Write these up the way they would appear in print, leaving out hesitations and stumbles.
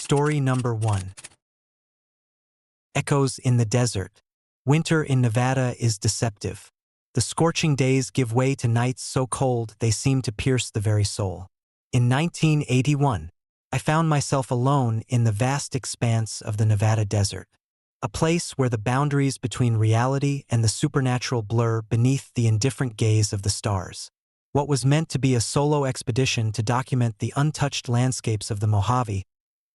Story number 1. Echoes in the desert. Winter in Nevada is deceptive. The scorching days give way to nights so cold they seem to pierce the very soul. In 1981, I found myself alone in the vast expanse of the Nevada desert, a place where the boundaries between reality and the supernatural blur beneath the indifferent gaze of the stars. What was meant to be a solo expedition to document the untouched landscapes of the Mojave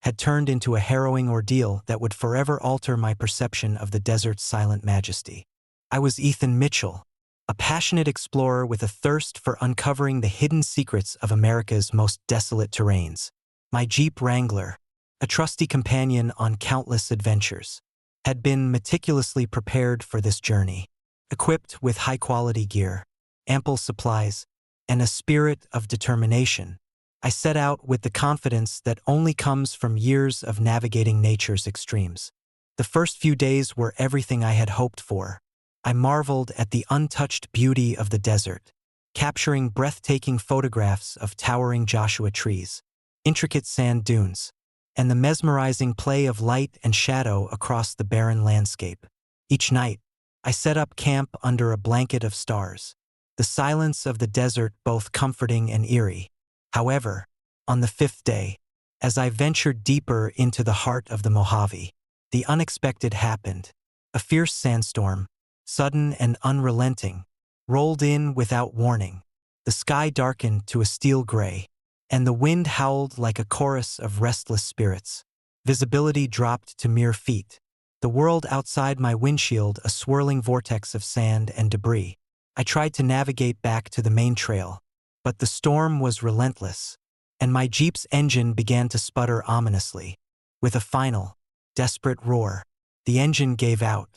had turned into a harrowing ordeal that would forever alter my perception of the desert's silent majesty. I was Ethan Mitchell, a passionate explorer with a thirst for uncovering the hidden secrets of America's most desolate terrains. My Jeep Wrangler, a trusty companion on countless adventures, had been meticulously prepared for this journey, equipped with high-quality gear, ample supplies, and a spirit of determination. I set out with the confidence that only comes from years of navigating nature's extremes. The first few days were everything I had hoped for. I marveled at the untouched beauty of the desert, capturing breathtaking photographs of towering Joshua trees, intricate sand dunes, and the mesmerizing play of light and shadow across the barren landscape. Each night, I set up camp under a blanket of stars, the silence of the desert both comforting and eerie. However, on the fifth day, as I ventured deeper into the heart of the Mojave, the unexpected happened. A fierce sandstorm, sudden and unrelenting, rolled in without warning. The sky darkened to a steel gray, and the wind howled like a chorus of restless spirits. Visibility dropped to mere feet, the world outside my windshield a swirling vortex of sand and debris. I tried to navigate back to the main trail, but the storm was relentless, and my Jeep's engine began to sputter ominously. With a final, desperate roar, the engine gave out,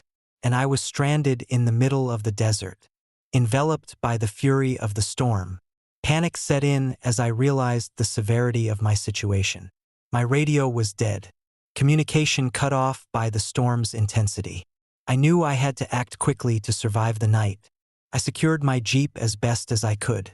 and I was stranded in the middle of the desert, enveloped by the fury of the storm. Panic set in as I realized the severity of my situation. My radio was dead, communication cut off by the storm's intensity. I knew I had to act quickly to survive the night. I secured my Jeep as best as I could,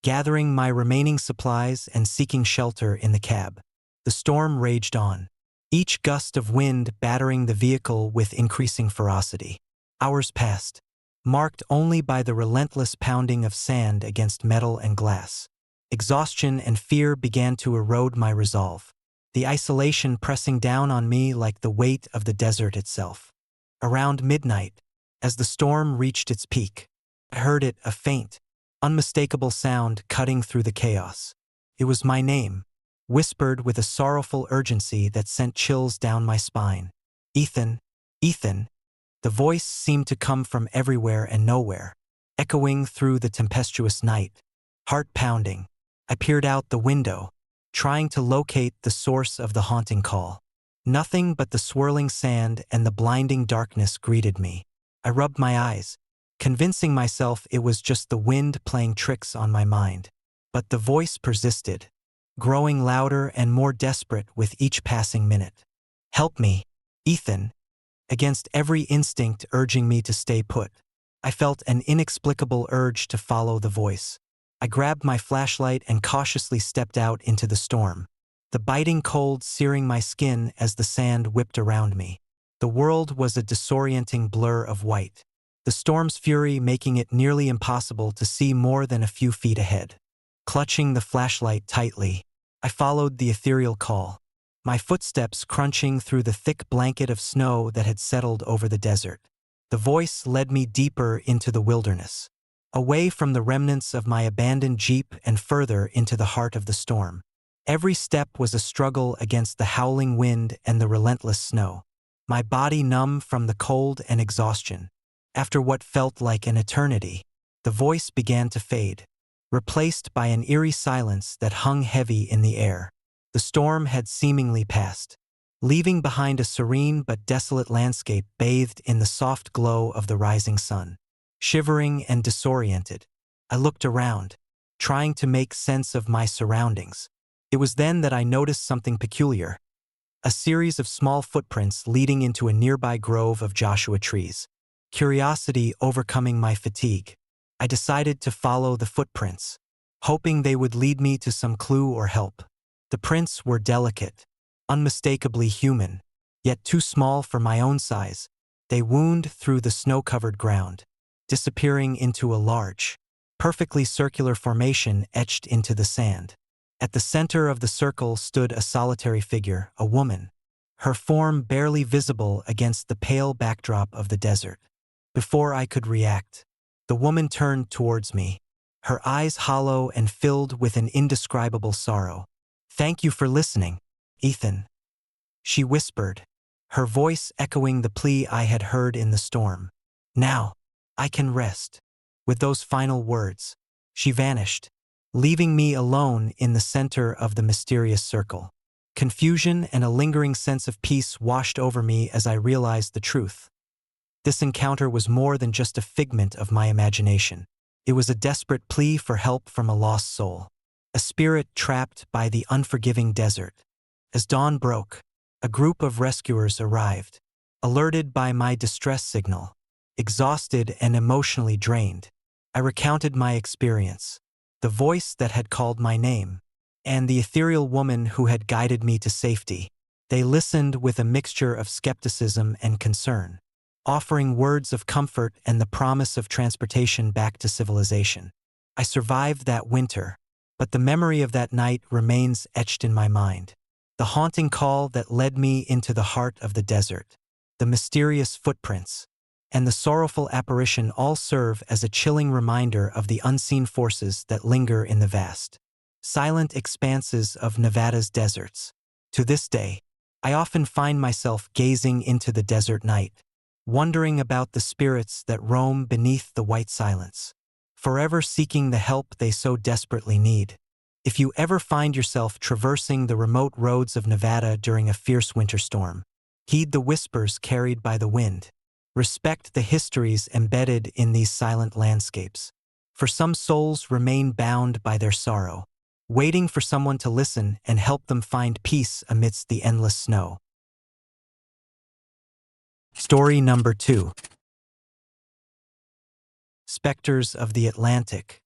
gathering my remaining supplies and seeking shelter in the cab. The storm raged on, each gust of wind battering the vehicle with increasing ferocity. Hours passed, marked only by the relentless pounding of sand against metal and glass. Exhaustion and fear began to erode my resolve, the isolation pressing down on me like the weight of the desert itself. Around midnight, as the storm reached its peak, I heard it, a faint, unmistakable sound cutting through the chaos. It was my name, whispered with a sorrowful urgency that sent chills down my spine. Ethan, Ethan. The voice seemed to come from everywhere and nowhere, echoing through the tempestuous night. Heart pounding, I peered out the window, trying to locate the source of the haunting call. Nothing but the swirling sand and the blinding darkness greeted me. I rubbed my eyes, convincing myself it was just the wind playing tricks on my mind. But the voice persisted, growing louder and more desperate with each passing minute. Help me, Ethan. Against every instinct urging me to stay put, I felt an inexplicable urge to follow the voice. I grabbed my flashlight and cautiously stepped out into the storm, the biting cold searing my skin as the sand whipped around me. The world was a disorienting blur of white, the storm's fury making it nearly impossible to see more than a few feet ahead. Clutching the flashlight tightly, I followed the ethereal call, my footsteps crunching through the thick blanket of snow that had settled over the desert. The voice led me deeper into the wilderness, away from the remnants of my abandoned Jeep and further into the heart of the storm. Every step was a struggle against the howling wind and the relentless snow, my body numb from the cold and exhaustion. After what felt like an eternity, the voice began to fade, replaced by an eerie silence that hung heavy in the air. The storm had seemingly passed, leaving behind a serene but desolate landscape bathed in the soft glow of the rising sun. Shivering and disoriented, I looked around, trying to make sense of my surroundings. It was then that I noticed something peculiar, a series of small footprints leading into a nearby grove of Joshua trees. Curiosity overcoming my fatigue, I decided to follow the footprints, hoping they would lead me to some clue or help. The prints were delicate, unmistakably human, yet too small for my own size. They wound through the snow-covered ground, disappearing into a large, perfectly circular formation etched into the sand. At the center of the circle stood a solitary figure, a woman, her form barely visible against the pale backdrop of the desert. Before I could react, the woman turned towards me, her eyes hollow and filled with an indescribable sorrow. "Thank you for listening, Ethan," she whispered, her voice echoing the plea I had heard in the storm. "Now, I can rest." With those final words, she vanished, leaving me alone in the center of the mysterious circle. Confusion and a lingering sense of peace washed over me as I realized the truth. This encounter was more than just a figment of my imagination. It was a desperate plea for help from a lost soul, a spirit trapped by the unforgiving desert. As dawn broke, a group of rescuers arrived, alerted by my distress signal. Exhausted and emotionally drained, I recounted my experience, the voice that had called my name, and the ethereal woman who had guided me to safety. They listened with a mixture of skepticism and concern, offering words of comfort and the promise of transportation back to civilization. I survived that winter, but the memory of that night remains etched in my mind. The haunting call that led me into the heart of the desert, the mysterious footprints, and the sorrowful apparition all serve as a chilling reminder of the unseen forces that linger in the vast, silent expanses of Nevada's deserts. To this day, I often find myself gazing into the desert night, wondering about the spirits that roam beneath the white silence, forever seeking the help they so desperately need. If you ever find yourself traversing the remote roads of Nevada during a fierce winter storm, heed the whispers carried by the wind. Respect the histories embedded in these silent landscapes, for some souls remain bound by their sorrow, waiting for someone to listen and help them find peace amidst the endless snow. Story number 2. Specters of the Atlantic.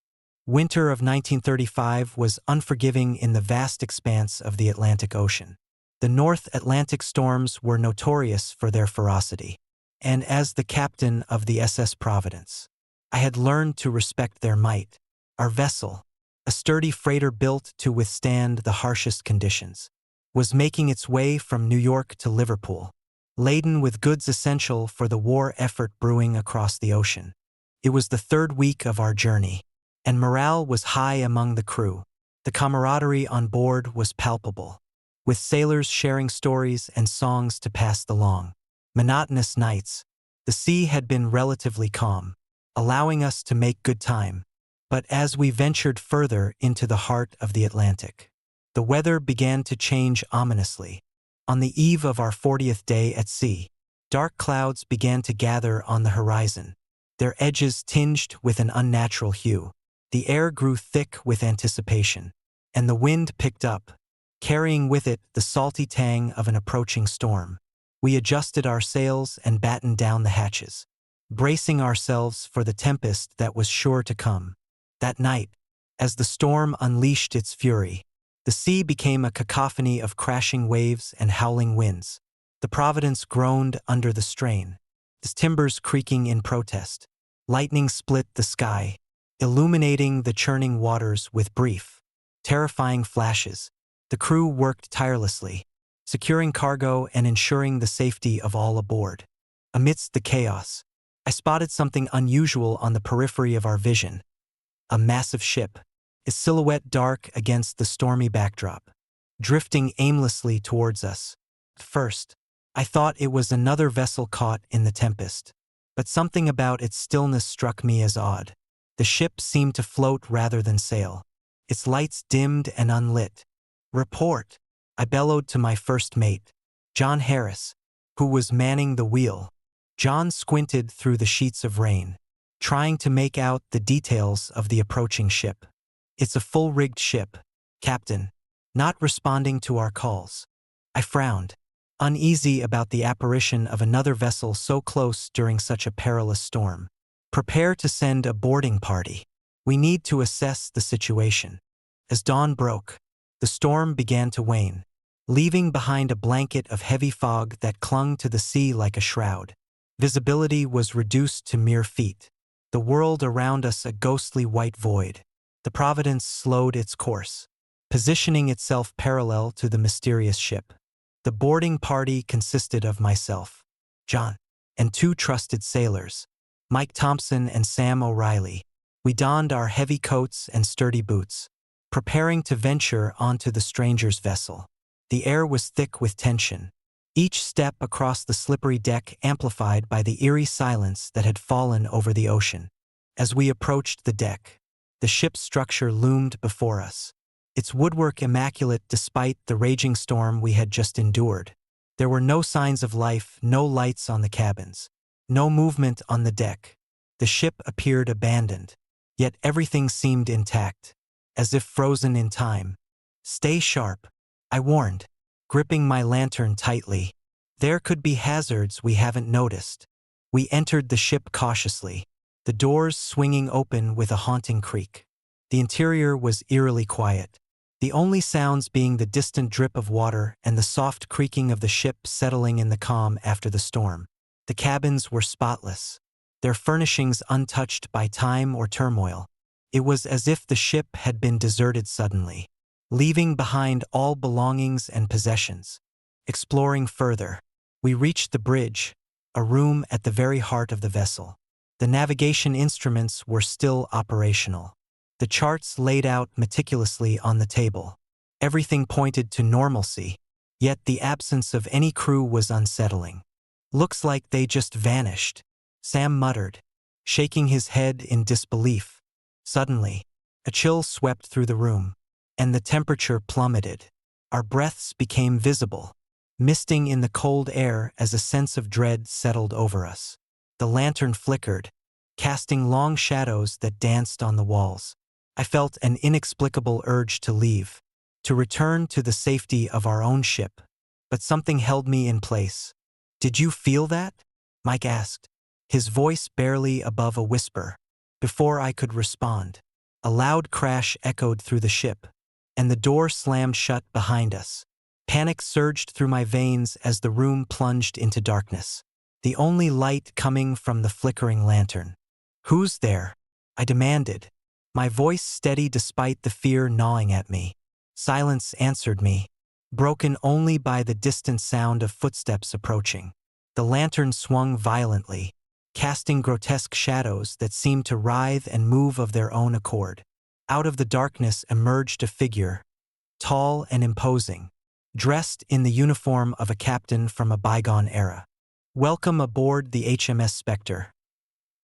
Winter of 1935 was unforgiving in the vast expanse of the Atlantic Ocean. The North Atlantic storms were notorious for their ferocity, and as the captain of the SS Providence, I had learned to respect their might. Our vessel, a sturdy freighter built to withstand the harshest conditions, was making its way from New York to Liverpool, laden with goods essential for the war effort brewing across the ocean. It was the third week of our journey, and morale was high among the crew. The camaraderie on board was palpable, with sailors sharing stories and songs to pass the long, monotonous nights. The sea had been relatively calm, allowing us to make good time. But as we ventured further into the heart of the Atlantic, the weather began to change ominously. On the eve of our 40th day at sea, dark clouds began to gather on the horizon, their edges tinged with an unnatural hue. The air grew thick with anticipation, and the wind picked up, carrying with it the salty tang of an approaching storm. We adjusted our sails and battened down the hatches, bracing ourselves for the tempest that was sure to come. That night, as the storm unleashed its fury, the sea became a cacophony of crashing waves and howling winds. The Providence groaned under the strain, its timbers creaking in protest. Lightning split the sky, illuminating the churning waters with brief, terrifying flashes. The crew worked tirelessly, securing cargo and ensuring the safety of all aboard. Amidst the chaos, I spotted something unusual on the periphery of our vision. A massive ship, its silhouette dark against the stormy backdrop, drifting aimlessly towards us. At first, I thought it was another vessel caught in the tempest, but something about its stillness struck me as odd. The ship seemed to float rather than sail, its lights dimmed and unlit. "Report," I bellowed to my first mate, John Harris, who was manning the wheel. John squinted through the sheets of rain, trying to make out the details of the approaching ship. "It's a full-rigged ship, Captain," not responding to our calls. I frowned, uneasy about the apparition of another vessel so close during such a perilous storm. "Prepare to send a boarding party. We need to assess the situation." As dawn broke, the storm began to wane, leaving behind a blanket of heavy fog that clung to the sea like a shroud. Visibility was reduced to mere feet. The world around us a ghostly white void. The Providence slowed its course, positioning itself parallel to the mysterious ship. The boarding party consisted of myself, John, and two trusted sailors, Mike Thompson and Sam O'Reilly. We donned our heavy coats and sturdy boots, preparing to venture onto the stranger's vessel. The air was thick with tension, each step across the slippery deck amplified by the eerie silence that had fallen over the ocean. As we approached the deck, the ship's structure loomed before us, its woodwork immaculate despite the raging storm we had just endured. There were no signs of life, no lights on the cabins, no movement on the deck. The ship appeared abandoned, yet everything seemed intact, as if frozen in time. "Stay sharp," I warned, gripping my lantern tightly. "There could be hazards we haven't noticed." We entered the ship cautiously, the doors swinging open with a haunting creak. The interior was eerily quiet, the only sounds being the distant drip of water and the soft creaking of the ship settling in the calm after the storm. The cabins were spotless, their furnishings untouched by time or turmoil. It was as if the ship had been deserted suddenly, leaving behind all belongings and possessions. Exploring further, we reached the bridge, a room at the very heart of the vessel. The navigation instruments were still operational, the charts laid out meticulously on the table. Everything pointed to normalcy, yet the absence of any crew was unsettling. "Looks like they just vanished," Sam muttered, shaking his head in disbelief. Suddenly, a chill swept through the room, and the temperature plummeted. Our breaths became visible, misting in the cold air as a sense of dread settled over us. The lantern flickered, casting long shadows that danced on the walls. I felt an inexplicable urge to leave, to return to the safety of our own ship. But something held me in place. "Did you feel that?" Mike asked, his voice barely above a whisper. Before I could respond, a loud crash echoed through the ship, and the door slammed shut behind us. Panic surged through my veins as the room plunged into darkness, the only light coming from the flickering lantern. "Who's there?" I demanded, my voice steady despite the fear gnawing at me. Silence answered me, broken only by the distant sound of footsteps approaching. The lantern swung violently, casting grotesque shadows that seemed to writhe and move of their own accord. Out of the darkness emerged a figure, tall and imposing, dressed in the uniform of a captain from a bygone era. "Welcome aboard the HMS Spectre,"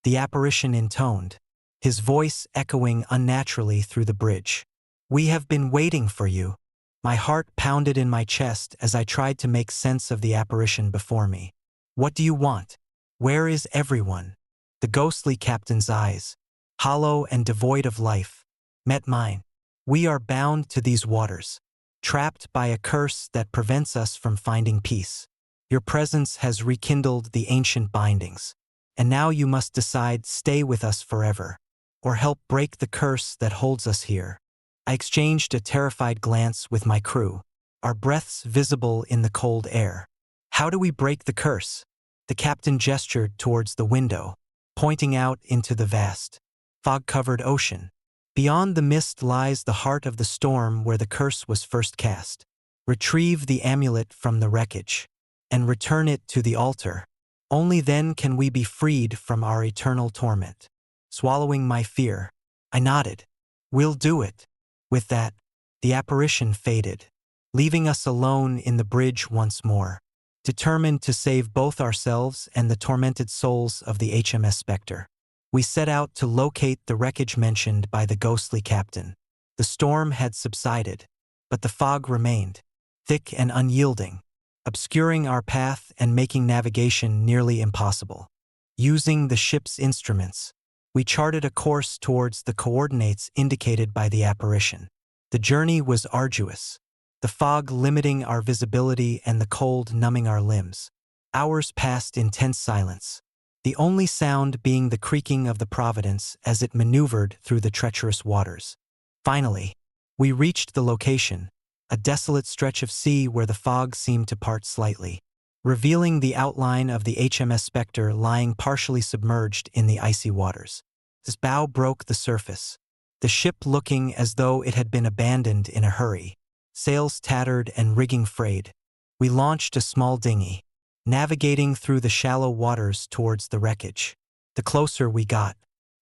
the apparition intoned, his voice echoing unnaturally through the bridge. "We have been waiting for you." My heart pounded in my chest as I tried to make sense of the apparition before me. "What do you want? Where is everyone?" The ghostly captain's eyes, hollow and devoid of life, met mine. "We are bound to these waters, trapped by a curse that prevents us from finding peace. Your presence has rekindled the ancient bindings, and now you must decide stay with us forever, or help break the curse that holds us here." I exchanged a terrified glance with my crew, our breaths visible in the cold air. "How do we break the curse?" The captain gestured towards the window, pointing out into the vast, fog-covered ocean. "Beyond the mist lies the heart of the storm where the curse was first cast. Retrieve the amulet from the wreckage, and return it to the altar. Only then can we be freed from our eternal torment." Swallowing my fear, I nodded. "We'll do it." With that, the apparition faded, leaving us alone in the bridge once more, determined to save both ourselves and the tormented souls of the HMS Spectre. We set out to locate the wreckage mentioned by the ghostly captain. The storm had subsided, but the fog remained, thick and unyielding, obscuring our path and making navigation nearly impossible. Using the ship's instruments, we charted a course towards the coordinates indicated by the apparition. The journey was arduous, the fog limiting our visibility and the cold numbing our limbs. Hours passed in tense silence, the only sound being the creaking of the Providence as it maneuvered through the treacherous waters. Finally, we reached the location, a desolate stretch of sea where the fog seemed to part slightly, revealing the outline of the HMS Spectre lying partially submerged in the icy waters. Its bow broke the surface, the ship looking as though it had been abandoned in a hurry, sails tattered and rigging frayed. We launched a small dinghy, navigating through the shallow waters towards the wreckage. The closer we got,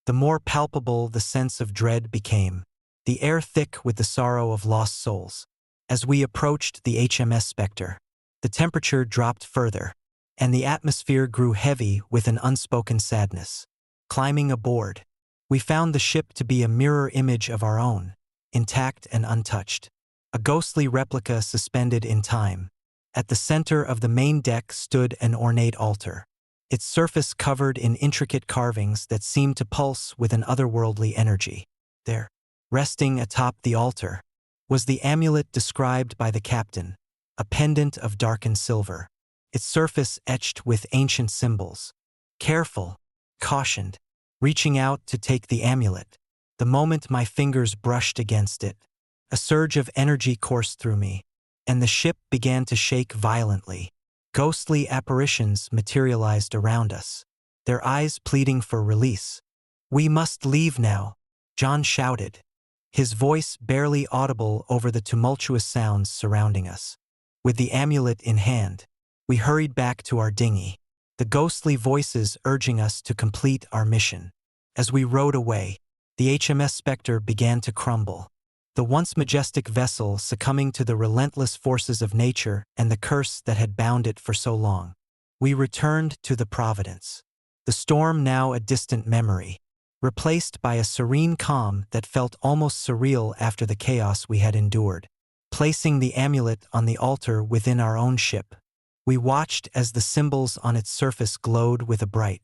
the more palpable the sense of dread became, the air thick with the sorrow of lost souls. As we approached the HMS Spectre, the temperature dropped further, and the atmosphere grew heavy with an unspoken sadness. Climbing aboard, we found the ship to be a mirror image of our own, intact and untouched, a ghostly replica suspended in time. At the center of the main deck stood an ornate altar, its surface covered in intricate carvings that seemed to pulse with an otherworldly energy. There, resting atop the altar, was the amulet described by the captain, a pendant of darkened silver, its surface etched with ancient symbols. Careful, cautioned, reaching out to take the amulet, the moment my fingers brushed against it, a surge of energy coursed through me, and the ship began to shake violently. Ghostly apparitions materialized around us, their eyes pleading for release. "We must leave now," John shouted, his voice barely audible over the tumultuous sounds surrounding us. With the amulet in hand, we hurried back to our dinghy, the ghostly voices urging us to complete our mission. As we rowed away, the HMS Spectre began to crumble, the once majestic vessel succumbing to the relentless forces of nature and the curse that had bound it for so long. We returned to the Providence, the storm now a distant memory, replaced by a serene calm that felt almost surreal after the chaos we had endured. Placing the amulet on the altar within our own ship, we watched as the symbols on its surface glowed with a bright,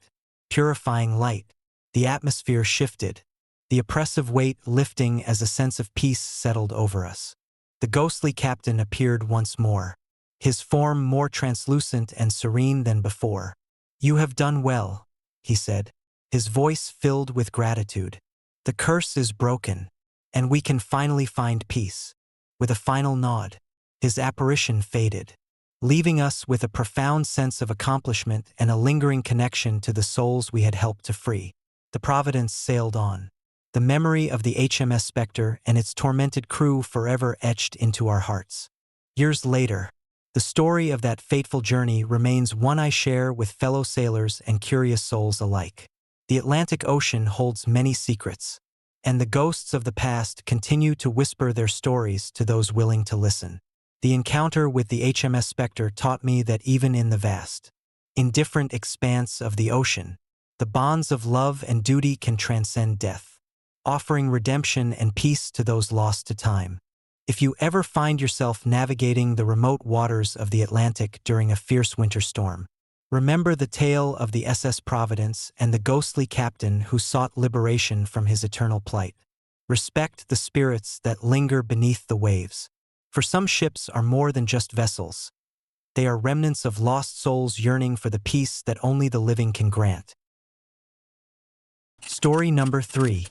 purifying light. The atmosphere shifted, the oppressive weight lifting as a sense of peace settled over us. The ghostly captain appeared once more, his form more translucent and serene than before. "You have done well," he said, his voice filled with gratitude. "The curse is broken, and we can finally find peace." With a final nod, his apparition faded, leaving us with a profound sense of accomplishment and a lingering connection to the souls we had helped to free. The Providence sailed on, the memory of the HMS Spectre and its tormented crew forever etched into our hearts. Years later, the story of that fateful journey remains one I share with fellow sailors and curious souls alike. The Atlantic Ocean holds many secrets, and the ghosts of the past continue to whisper their stories to those willing to listen. The encounter with the HMS Spectre taught me that even in the vast, indifferent expanse of the ocean, the bonds of love and duty can transcend death, offering redemption and peace to those lost to time. If you ever find yourself navigating the remote waters of the Atlantic during a fierce winter storm, remember the tale of the SS Providence and the ghostly captain who sought liberation from his eternal plight. Respect the spirits that linger beneath the waves, for some ships are more than just vessels. They are remnants of lost souls yearning for the peace that only the living can grant. Story number 3.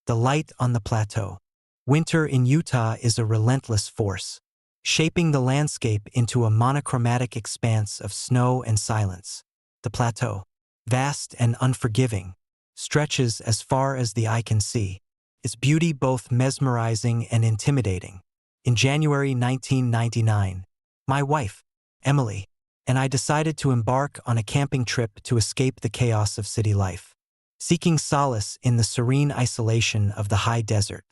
The Light on the Plateau. Winter in Utah is a relentless force, shaping the landscape into a monochromatic expanse of snow and silence. The plateau, vast and unforgiving, stretches as far as the eye can see, its beauty both mesmerizing and intimidating. In January 1999, my wife, Emily, and I decided to embark on a camping trip to escape the chaos of city life. Seeking solace in the serene isolation of the high desert,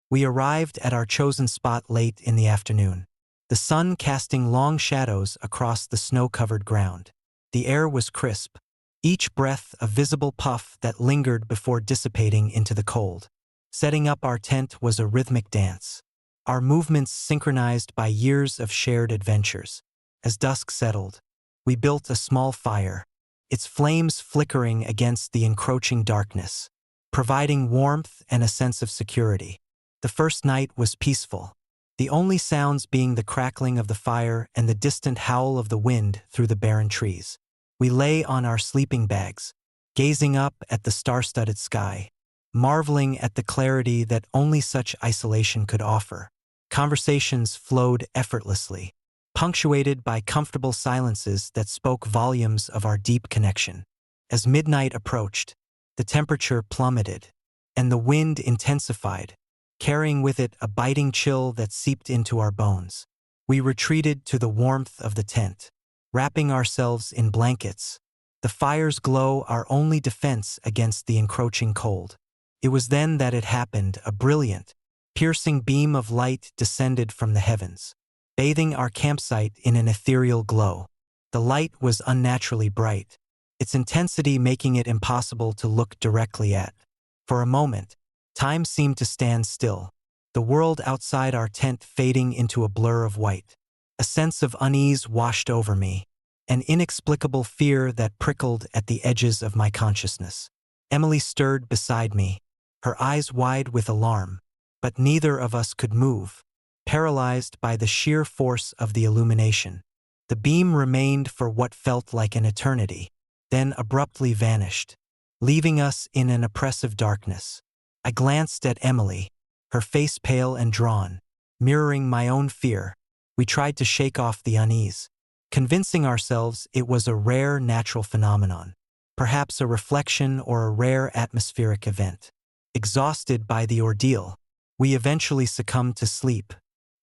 we arrived at our chosen spot late in the afternoon, the sun casting long shadows across the snow-covered ground. The air was crisp, each breath a visible puff that lingered before dissipating into the cold. Setting up our tent was a rhythmic dance, our movements synchronized by years of shared adventures. As dusk settled, we built a small fire, its flames flickering against the encroaching darkness, providing warmth and a sense of security. The first night was peaceful, the only sounds being the crackling of the fire and the distant howl of the wind through the barren trees. We lay on our sleeping bags, gazing up at the star-studded sky, marveling at the clarity that only such isolation could offer. Conversations flowed effortlessly, punctuated by comfortable silences that spoke volumes of our deep connection. As midnight approached, the temperature plummeted, and the wind intensified, carrying with it a biting chill that seeped into our bones. We retreated to the warmth of the tent, wrapping ourselves in blankets, the fire's glow our only defense against the encroaching cold. It was then that it happened. A brilliant, piercing beam of light descended from the heavens, bathing our campsite in an ethereal glow. The light was unnaturally bright, its intensity making it impossible to look directly at. For a moment, time seemed to stand still, the world outside our tent fading into a blur of white. A sense of unease washed over me, an inexplicable fear that prickled at the edges of my consciousness. Emily stirred beside me, her eyes wide with alarm, but neither of us could move, paralyzed by the sheer force of the illumination. The beam remained for what felt like an eternity, then abruptly vanished, leaving us in an oppressive darkness. I glanced at Emily, her face pale and drawn, mirroring my own fear. We tried to shake off the unease, convincing ourselves it was a rare natural phenomenon, perhaps a reflection or a rare atmospheric event. Exhausted by the ordeal, we eventually succumbed to sleep,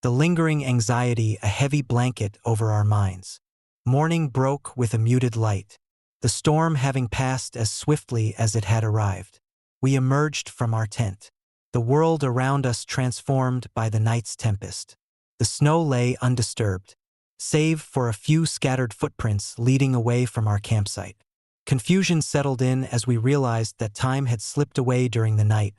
the lingering anxiety a heavy blanket over our minds. Morning broke with a muted light, the storm having passed as swiftly as it had arrived. We emerged from our tent, the world around us transformed by the night's tempest. The snow lay undisturbed, save for a few scattered footprints leading away from our campsite. Confusion settled in as we realized that time had slipped away during the night.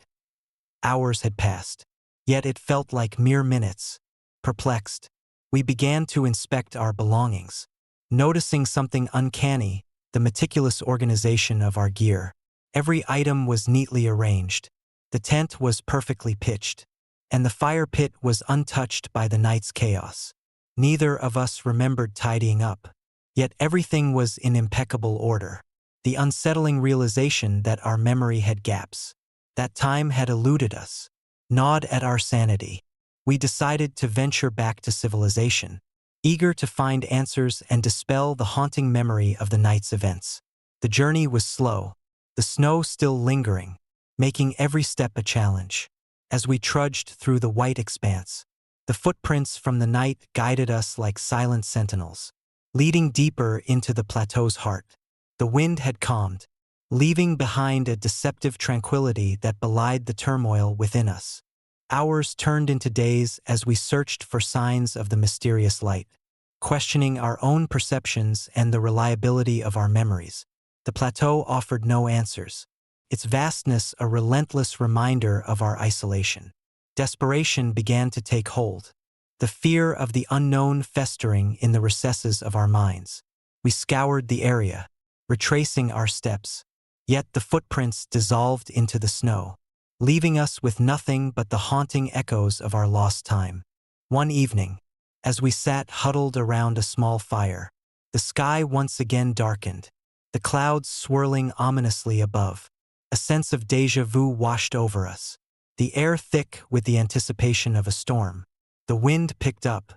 Hours had passed, yet it felt like mere minutes. Perplexed, we began to inspect our belongings, noticing something uncanny: the meticulous organization of our gear. Every item was neatly arranged, the tent was perfectly pitched, and the fire pit was untouched by the night's chaos. Neither of us remembered tidying up, yet everything was in impeccable order. The unsettling realization that our memory had gaps, that time had eluded us, gnawed at our sanity. We decided to venture back to civilization, eager to find answers and dispel the haunting memory of the night's events. The journey was slow, the snow still lingering, making every step a challenge. As we trudged through the white expanse, the footprints from the night guided us like silent sentinels, leading deeper into the plateau's heart. The wind had calmed, leaving behind a deceptive tranquility that belied the turmoil within us. Hours turned into days as we searched for signs of the mysterious light, questioning our own perceptions and the reliability of our memories. The plateau offered no answers, its vastness a relentless reminder of our isolation. Desperation began to take hold, the fear of the unknown festering in the recesses of our minds. We scoured the area, retracing our steps, yet the footprints dissolved into the snow, leaving us with nothing but the haunting echoes of our lost time. One evening, as we sat huddled around a small fire, the sky once again darkened, the clouds swirling ominously above. A sense of déjà vu washed over us, the air thick with the anticipation of a storm. The wind picked up,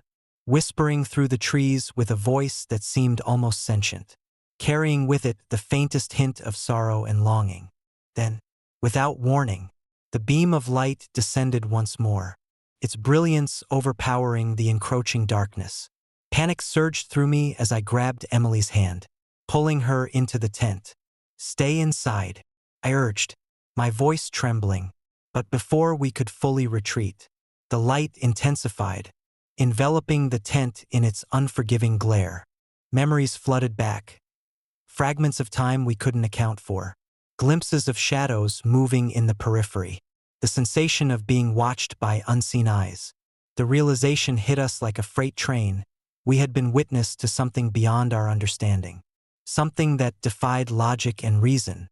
whispering through the trees with a voice that seemed almost sentient, carrying with it the faintest hint of sorrow and longing. Then, without warning, the beam of light descended once more, its brilliance overpowering the encroaching darkness. Panic surged through me as I grabbed Emily's hand, pulling her into the tent. "Stay inside," I urged, my voice trembling. But before we could fully retreat, the light intensified, enveloping the tent in its unforgiving glare. Memories flooded back, fragments of time we couldn't account for, glimpses of shadows moving in the periphery, the sensation of being watched by unseen eyes. The realization hit us like a freight train. We had been witness to something beyond our understanding, something that defied logic and reason.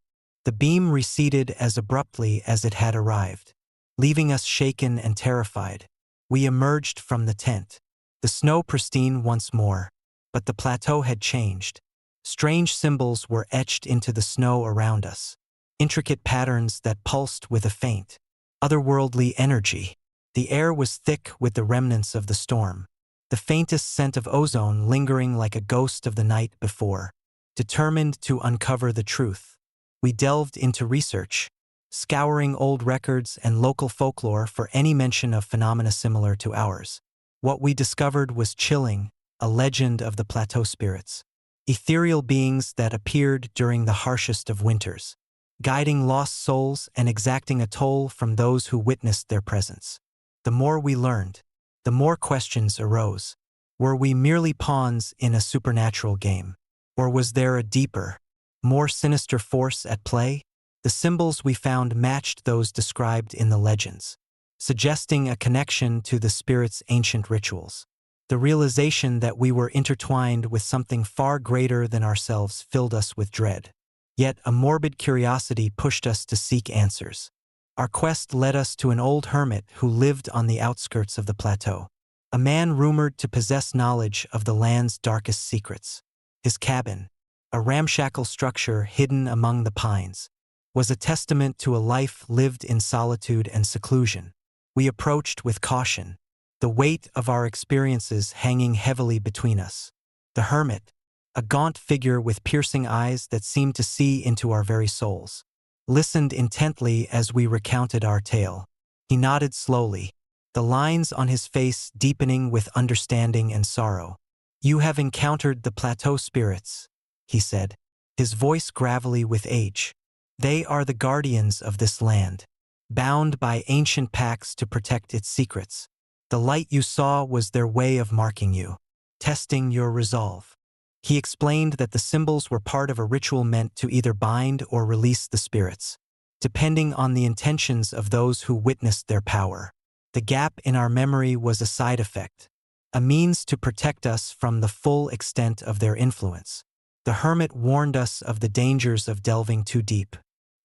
The beam receded as abruptly as it had arrived, leaving us shaken and terrified. We emerged from the tent, the snow pristine once more, but the plateau had changed. Strange symbols were etched into the snow around us, intricate patterns that pulsed with a faint, otherworldly energy. The air was thick with the remnants of the storm, the faintest scent of ozone lingering like a ghost of the night before. Determined to uncover the truth, we delved into research, scouring old records and local folklore for any mention of phenomena similar to ours. What we discovered was chilling, a legend of the plateau spirits, ethereal beings that appeared during the harshest of winters, guiding lost souls and exacting a toll from those who witnessed their presence. The more we learned, the more questions arose. Were we merely pawns in a supernatural game? Or was there a deeper, more sinister force at play? The symbols we found matched those described in the legends, suggesting a connection to the spirits' ancient rituals. The realization that we were intertwined with something far greater than ourselves filled us with dread. Yet a morbid curiosity pushed us to seek answers. Our quest led us to an old hermit who lived on the outskirts of the plateau, a man rumored to possess knowledge of the land's darkest secrets. His cabin, a ramshackle structure hidden among the pines, was a testament to a life lived in solitude and seclusion. We approached with caution, the weight of our experiences hanging heavily between us. The hermit, a gaunt figure with piercing eyes that seemed to see into our very souls, listened intently as we recounted our tale. He nodded slowly, the lines on his face deepening with understanding and sorrow. "You have encountered the plateau spirits," he said, his voice gravelly with age. "They are the guardians of this land, bound by ancient pacts to protect its secrets. The light you saw was their way of marking you, testing your resolve." He explained that the symbols were part of a ritual meant to either bind or release the spirits, depending on the intentions of those who witnessed their power. The gap in our memory was a side effect, a means to protect us from the full extent of their influence. The hermit warned us of the dangers of delving too deep,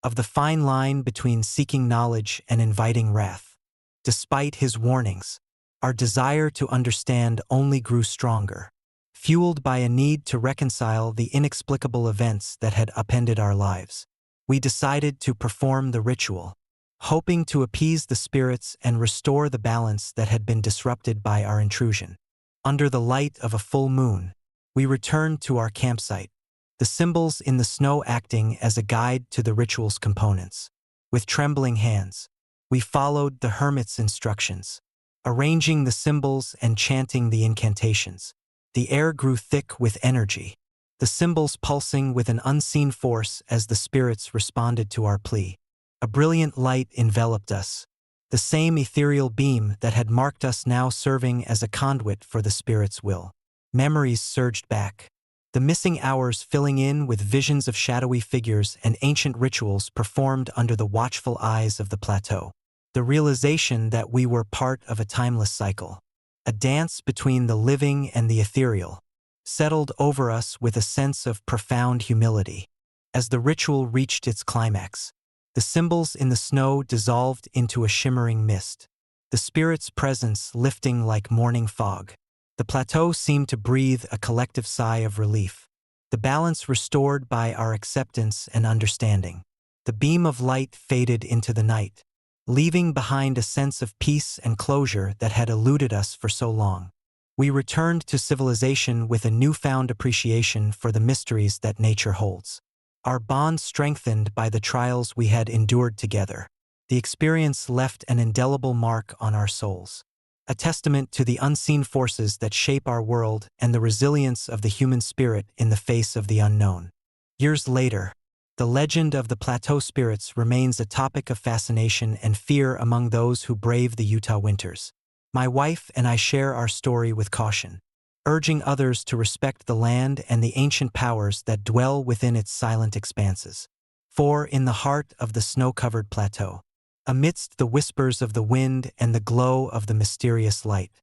of the fine line between seeking knowledge and inviting wrath. Despite his warnings, our desire to understand only grew stronger, fueled by a need to reconcile the inexplicable events that had upended our lives. We decided to perform the ritual, hoping to appease the spirits and restore the balance that had been disrupted by our intrusion. Under the light of a full moon, we returned to our campsite, the symbols in the snow acting as a guide to the ritual's components. With trembling hands, we followed the hermit's instructions, arranging the symbols and chanting the incantations. The air grew thick with energy, the symbols pulsing with an unseen force as the spirits responded to our plea. A brilliant light enveloped us, the same ethereal beam that had marked us now serving as a conduit for the spirit's will. Memories surged back, the missing hours filling in with visions of shadowy figures and ancient rituals performed under the watchful eyes of the plateau. The realization that we were part of a timeless cycle, a dance between the living and the ethereal, settled over us with a sense of profound humility. As the ritual reached its climax, the symbols in the snow dissolved into a shimmering mist, the spirit's presence lifting like morning fog. The plateau seemed to breathe a collective sigh of relief, the balance restored by our acceptance and understanding. The beam of light faded into the night, leaving behind a sense of peace and closure that had eluded us for so long. We returned to civilization with a newfound appreciation for the mysteries that nature holds. Our bond strengthened by the trials we had endured together. The experience left an indelible mark on our souls, a testament to the unseen forces that shape our world and the resilience of the human spirit in the face of the unknown. Years later, the legend of the plateau spirits remains a topic of fascination and fear among those who brave the Utah winters. My wife and I share our story with caution, urging others to respect the land and the ancient powers that dwell within its silent expanses. For in the heart of the snow-covered plateau, amidst the whispers of the wind and the glow of the mysterious light,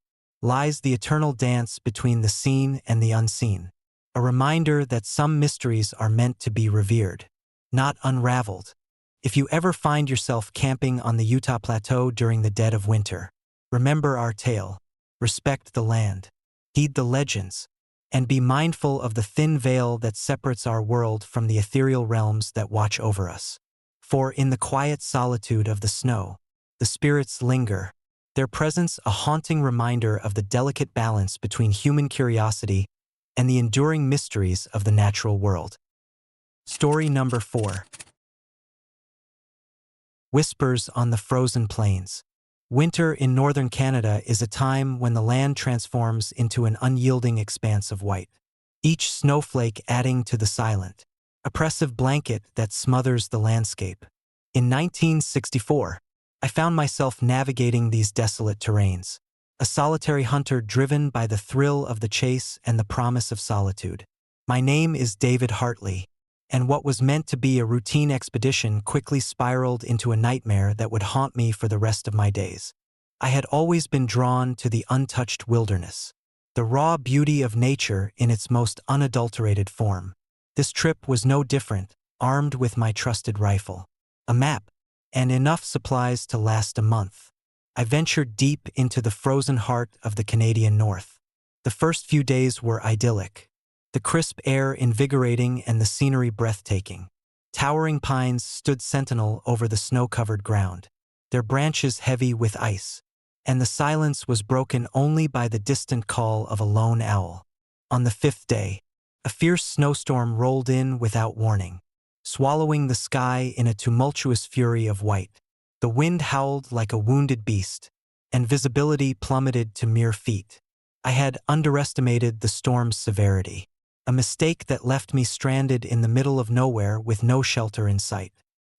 lies the eternal dance between the seen and the unseen, a reminder that some mysteries are meant to be revered, not unraveled. If you ever find yourself camping on the Utah Plateau during the dead of winter, remember our tale, respect the land, heed the legends, and be mindful of the thin veil that separates our world from the ethereal realms that watch over us. For in the quiet solitude of the snow, the spirits linger, their presence a haunting reminder of the delicate balance between human curiosity and the enduring mysteries of the natural world. Story number 4. Whispers on the Frozen Plains. Winter in northern Canada is a time when the land transforms into an unyielding expanse of white, each snowflake adding to the silent, oppressive blanket that smothers the landscape. In 1964, I found myself navigating these desolate terrains, a solitary hunter driven by the thrill of the chase and the promise of solitude. My name is David Hartley, and what was meant to be a routine expedition quickly spiraled into a nightmare that would haunt me for the rest of my days. I had always been drawn to the untouched wilderness, the raw beauty of nature in its most unadulterated form. This trip was no different, armed with my trusted rifle, a map, and enough supplies to last a month. I ventured deep into the frozen heart of the Canadian North. The first few days were idyllic, the crisp air invigorating and the scenery breathtaking. Towering pines stood sentinel over the snow-covered ground, their branches heavy with ice, and the silence was broken only by the distant call of a lone owl. On the 5th day, a fierce snowstorm rolled in without warning, swallowing the sky in a tumultuous fury of white. The wind howled like a wounded beast, and visibility plummeted to mere feet. I had underestimated the storm's severity, a mistake that left me stranded in the middle of nowhere with no shelter in sight.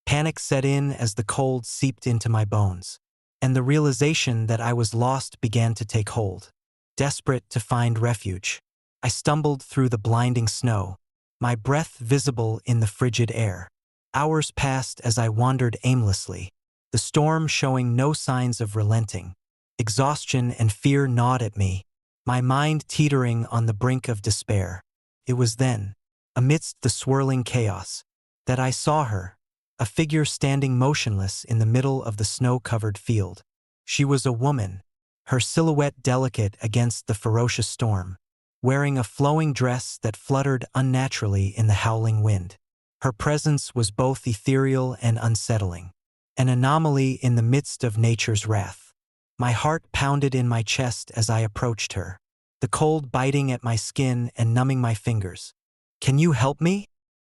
Panic set in as the cold seeped into my bones, and the realization that I was lost began to take hold. Desperate to find refuge, I stumbled through the blinding snow, my breath visible in the frigid air. Hours passed as I wandered aimlessly, the storm showing no signs of relenting. Exhaustion and fear gnawed at me, my mind teetering on the brink of despair. It was then, amidst the swirling chaos, that I saw her, a figure standing motionless in the middle of the snow-covered field. She was a woman, her silhouette delicate against the ferocious storm, wearing a flowing dress that fluttered unnaturally in the howling wind. Her presence was both ethereal and unsettling, an anomaly in the midst of nature's wrath. My heart pounded in my chest as I approached her, the cold biting at my skin and numbing my fingers. "Can you help me?"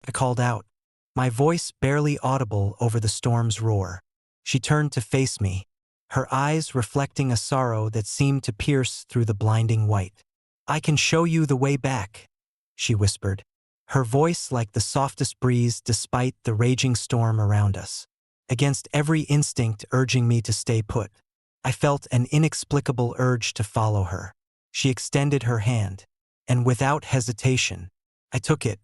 I called out, my voice barely audible over the storm's roar. She turned to face me, her eyes reflecting a sorrow that seemed to pierce through the blinding white. "I can show you the way back," she whispered, her voice like the softest breeze despite the raging storm around us. Against every instinct urging me to stay put, I felt an inexplicable urge to follow her. She extended her hand, and without hesitation, I took it,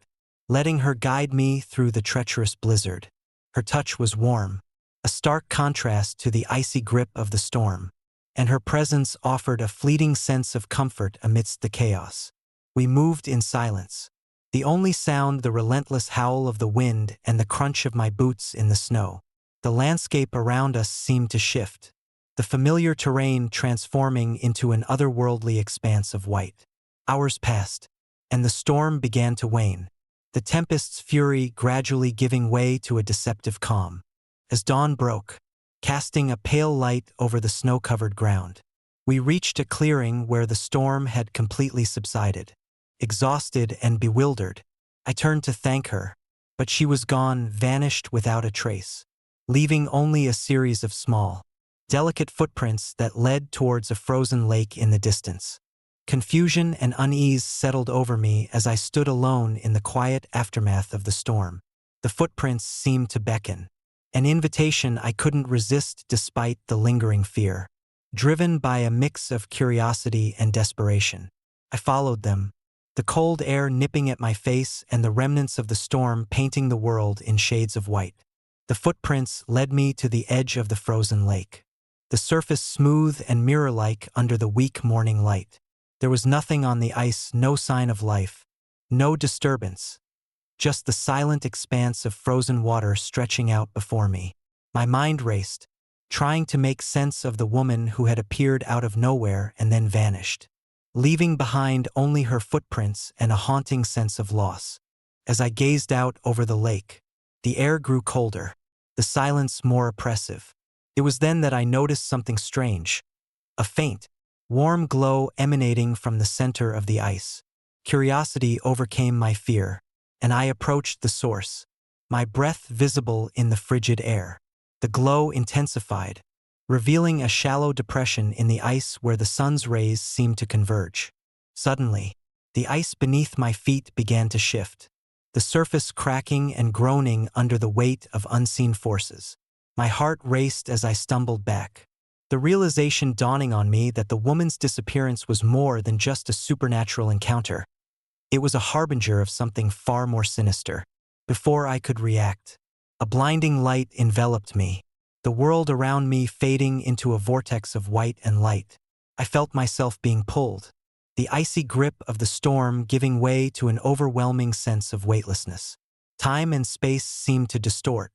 letting her guide me through the treacherous blizzard. Her touch was warm, a stark contrast to the icy grip of the storm, and her presence offered a fleeting sense of comfort amidst the chaos. We moved in silence, the only sound the relentless howl of the wind and the crunch of my boots in the snow. The landscape around us seemed to shift, the familiar terrain transforming into an otherworldly expanse of white. Hours passed, and the storm began to wane, the tempest's fury gradually giving way to a deceptive calm. As dawn broke, casting a pale light over the snow-covered ground, we reached a clearing where the storm had completely subsided. Exhausted and bewildered, I turned to thank her, but she was gone, vanished without a trace, leaving only a series of small, delicate footprints that led towards a frozen lake in the distance. Confusion and unease settled over me as I stood alone in the quiet aftermath of the storm. The footprints seemed to beckon, an invitation I couldn't resist despite the lingering fear. Driven by a mix of curiosity and desperation, I followed them, the cold air nipping at my face and the remnants of the storm painting the world in shades of white. The footprints led me to the edge of the frozen lake, the surface smooth and mirror-like under the weak morning light. There was nothing on the ice, no sign of life, no disturbance, just the silent expanse of frozen water stretching out before me. My mind raced, trying to make sense of the woman who had appeared out of nowhere and then vanished, leaving behind only her footprints and a haunting sense of loss. As I gazed out over the lake, the air grew colder, the silence more oppressive. It was then that I noticed something strange, a faint, warm glow emanating from the center of the ice. Curiosity overcame my fear, and I approached the source, my breath visible in the frigid air. The glow intensified, revealing a shallow depression in the ice where the sun's rays seemed to converge. Suddenly, the ice beneath my feet began to shift, the surface cracking and groaning under the weight of unseen forces. My heart raced as I stumbled back, the realization dawning on me that the woman's disappearance was more than just a supernatural encounter. It was a harbinger of something far more sinister. Before I could react, a blinding light enveloped me, the world around me fading into a vortex of white and light. I felt myself being pulled, the icy grip of the storm giving way to an overwhelming sense of weightlessness. Time and space seemed to distort,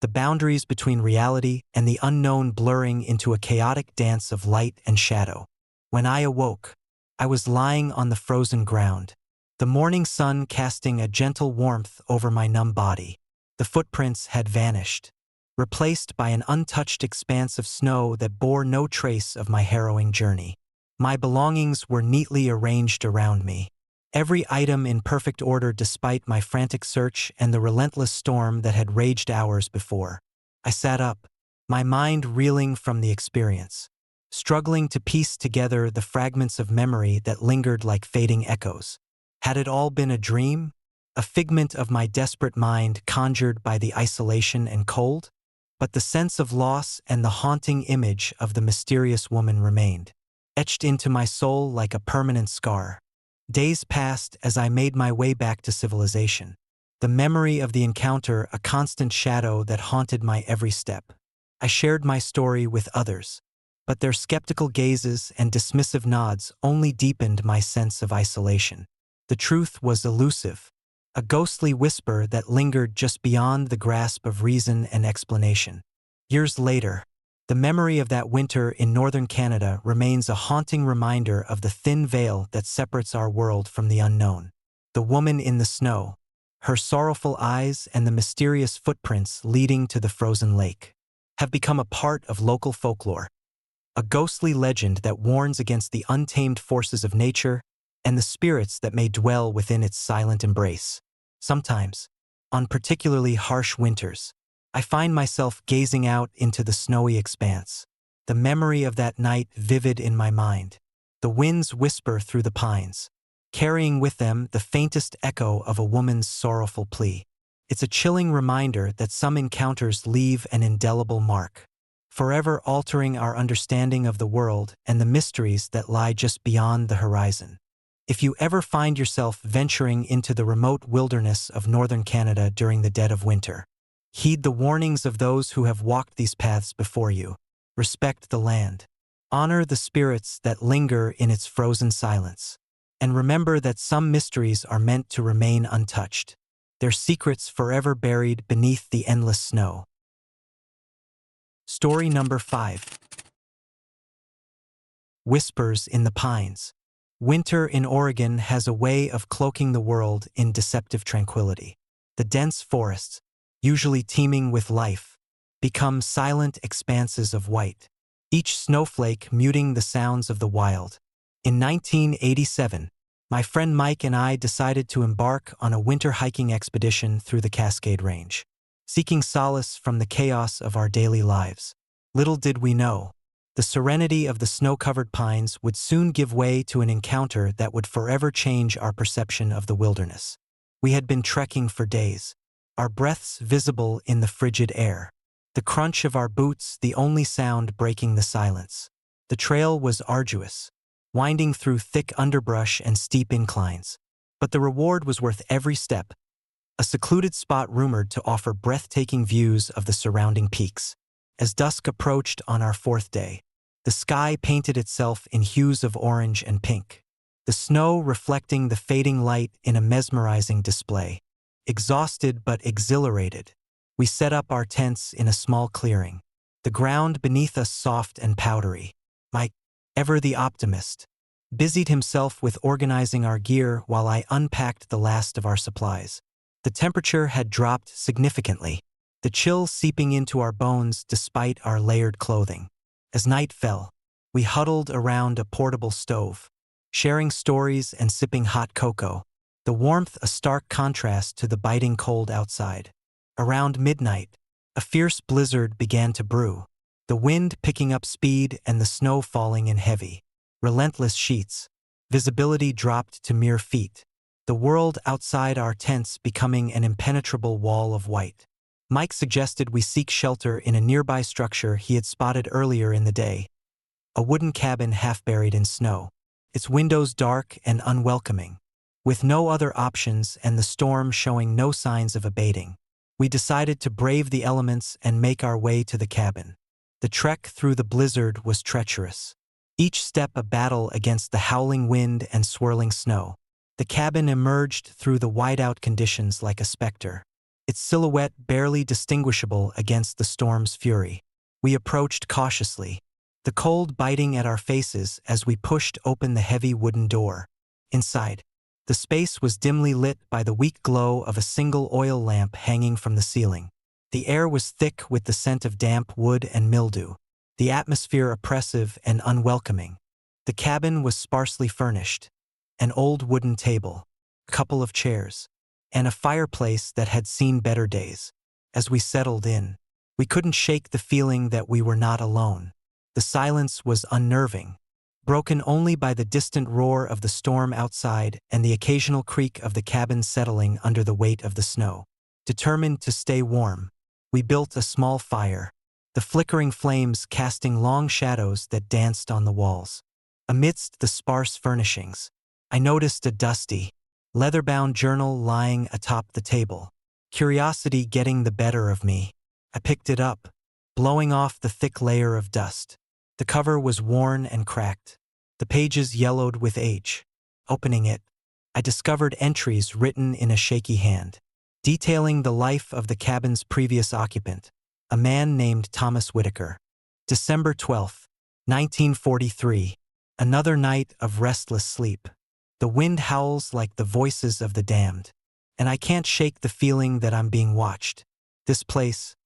the boundaries between reality and the unknown blurring into a chaotic dance of light and shadow. When I awoke, I was lying on the frozen ground, the morning sun casting a gentle warmth over my numb body. The footprints had vanished, replaced by an untouched expanse of snow that bore no trace of my harrowing journey. My belongings were neatly arranged around me, every item in perfect order despite my frantic search and the relentless storm that had raged hours before. I sat up, my mind reeling from the experience, struggling to piece together the fragments of memory that lingered like fading echoes. Had it all been a dream? A figment of my desperate mind conjured by the isolation and cold? But the sense of loss and the haunting image of the mysterious woman remained, etched into my soul like a permanent scar. Days passed as I made my way back to civilization, the memory of the encounter a constant shadow that haunted my every step. I shared my story with others, but their skeptical gazes and dismissive nods only deepened my sense of isolation. The truth was elusive, a ghostly whisper that lingered just beyond the grasp of reason and explanation. Years later, the memory of that winter in northern Canada remains a haunting reminder of the thin veil that separates our world from the unknown. The woman in the snow, her sorrowful eyes and the mysterious footprints leading to the frozen lake, have become a part of local folklore, a ghostly legend that warns against the untamed forces of nature and the spirits that may dwell within its silent embrace. Sometimes, on particularly harsh winters, I find myself gazing out into the snowy expanse, the memory of that night vivid in my mind. The winds whisper through the pines, carrying with them the faintest echo of a woman's sorrowful plea. It's a chilling reminder that some encounters leave an indelible mark, forever altering our understanding of the world and the mysteries that lie just beyond the horizon. If you ever find yourself venturing into the remote wilderness of northern Canada during the dead of winter, heed the warnings of those who have walked these paths before you. Respect the land. Honor the spirits that linger in its frozen silence. And remember that some mysteries are meant to remain untouched, their secrets forever buried beneath the endless snow. Story number 5. Whispers in the Pines. Winter in Oregon has a way of cloaking the world in deceptive tranquility. The dense forests, usually teeming with life, become silent expanses of white, each snowflake muting the sounds of the wild. In 1987, my friend Mike and I decided to embark on a winter hiking expedition through the Cascade Range, seeking solace from the chaos of our daily lives. Little did we know, the serenity of the snow-covered pines would soon give way to an encounter that would forever change our perception of the wilderness. We had been trekking for days, our breaths visible in the frigid air, the crunch of our boots the only sound breaking the silence. The trail was arduous, winding through thick underbrush and steep inclines, but the reward was worth every step, a secluded spot rumored to offer breathtaking views of the surrounding peaks. As dusk approached on our 4th day, the sky painted itself in hues of orange and pink, the snow reflecting the fading light in a mesmerizing display. Exhausted but exhilarated, we set up our tents in a small clearing, the ground beneath us soft and powdery. Mike, ever the optimist, busied himself with organizing our gear while I unpacked the last of our supplies. The temperature had dropped significantly, the chill seeping into our bones despite our layered clothing. As night fell, we huddled around a portable stove, sharing stories and sipping hot cocoa, the warmth a stark contrast to the biting cold outside. Around midnight, a fierce blizzard began to brew, the wind picking up speed and the snow falling in heavy, relentless sheets. Visibility dropped to mere feet, the world outside our tents becoming an impenetrable wall of white. Mike suggested we seek shelter in a nearby structure he had spotted earlier in the day, a wooden cabin half buried in snow, its windows dark and unwelcoming. With no other options and the storm showing no signs of abating, we decided to brave the elements and make our way to the cabin. The trek through the blizzard was treacherous, each step a battle against the howling wind and swirling snow. The cabin emerged through the whiteout conditions like a specter, its silhouette barely distinguishable against the storm's fury. We approached cautiously, the cold biting at our faces as we pushed open the heavy wooden door. Inside, the space was dimly lit by the weak glow of a single oil lamp hanging from the ceiling. The air was thick with the scent of damp wood and mildew, the atmosphere oppressive and unwelcoming. The cabin was sparsely furnished, an old wooden table, a couple of chairs, and a fireplace that had seen better days. As we settled in, we couldn't shake the feeling that we were not alone. The silence was unnerving, broken only by the distant roar of the storm outside and the occasional creak of the cabin settling under the weight of the snow. Determined to stay warm, we built a small fire, the flickering flames casting long shadows that danced on the walls. Amidst the sparse furnishings, I noticed a dusty, leather-bound journal lying atop the table. Curiosity getting the better of me, I picked it up, blowing off the thick layer of dust. The cover was worn and cracked, the pages yellowed with age. Opening it, I discovered entries written in a shaky hand, detailing the life of the cabin's previous occupant, a man named Thomas Whitaker. December 12, 1943, another night of restless sleep. The wind howls like the voices of the damned, and I can't shake the feeling that I'm being watched. This place,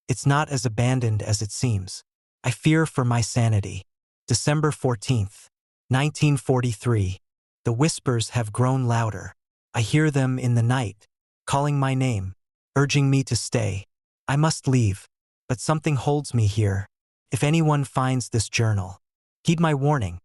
it's not as abandoned as it seems. I fear for my sanity. December 14th, 1943. The whispers have grown louder. I hear them in the night, calling my name, urging me to stay. I must leave, but something holds me here. If anyone finds this journal, heed my warning.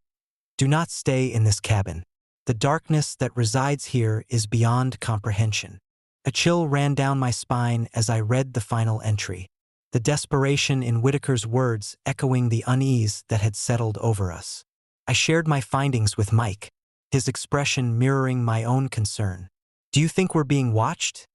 Do not stay in this cabin. The darkness that resides here is beyond comprehension. A chill ran down my spine as I read the final entry, the desperation in Whitaker's words echoing the unease that had settled over us. I shared my findings with Mike, his expression mirroring my own concern. "Do you think we're being watched?"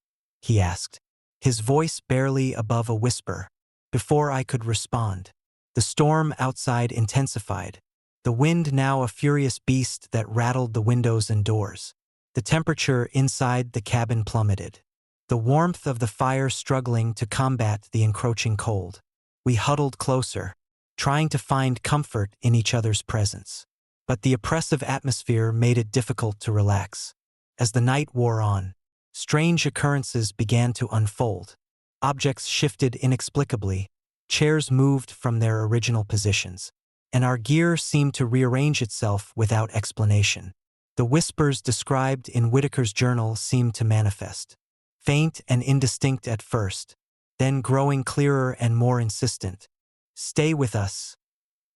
he asked, his voice barely above a whisper. Before I could respond, the storm outside intensified, the wind now a furious beast that rattled the windows and doors. The temperature inside the cabin plummeted, the warmth of the fire struggling to combat the encroaching cold. We huddled closer, trying to find comfort in each other's presence. But the oppressive atmosphere made it difficult to relax. As the night wore on, strange occurrences began to unfold. Objects shifted inexplicably, chairs moved from their original positions, and our gear seemed to rearrange itself without explanation. The whispers described in Whitaker's journal seemed to manifest, faint and indistinct at first, then growing clearer and more insistent. "Stay with us."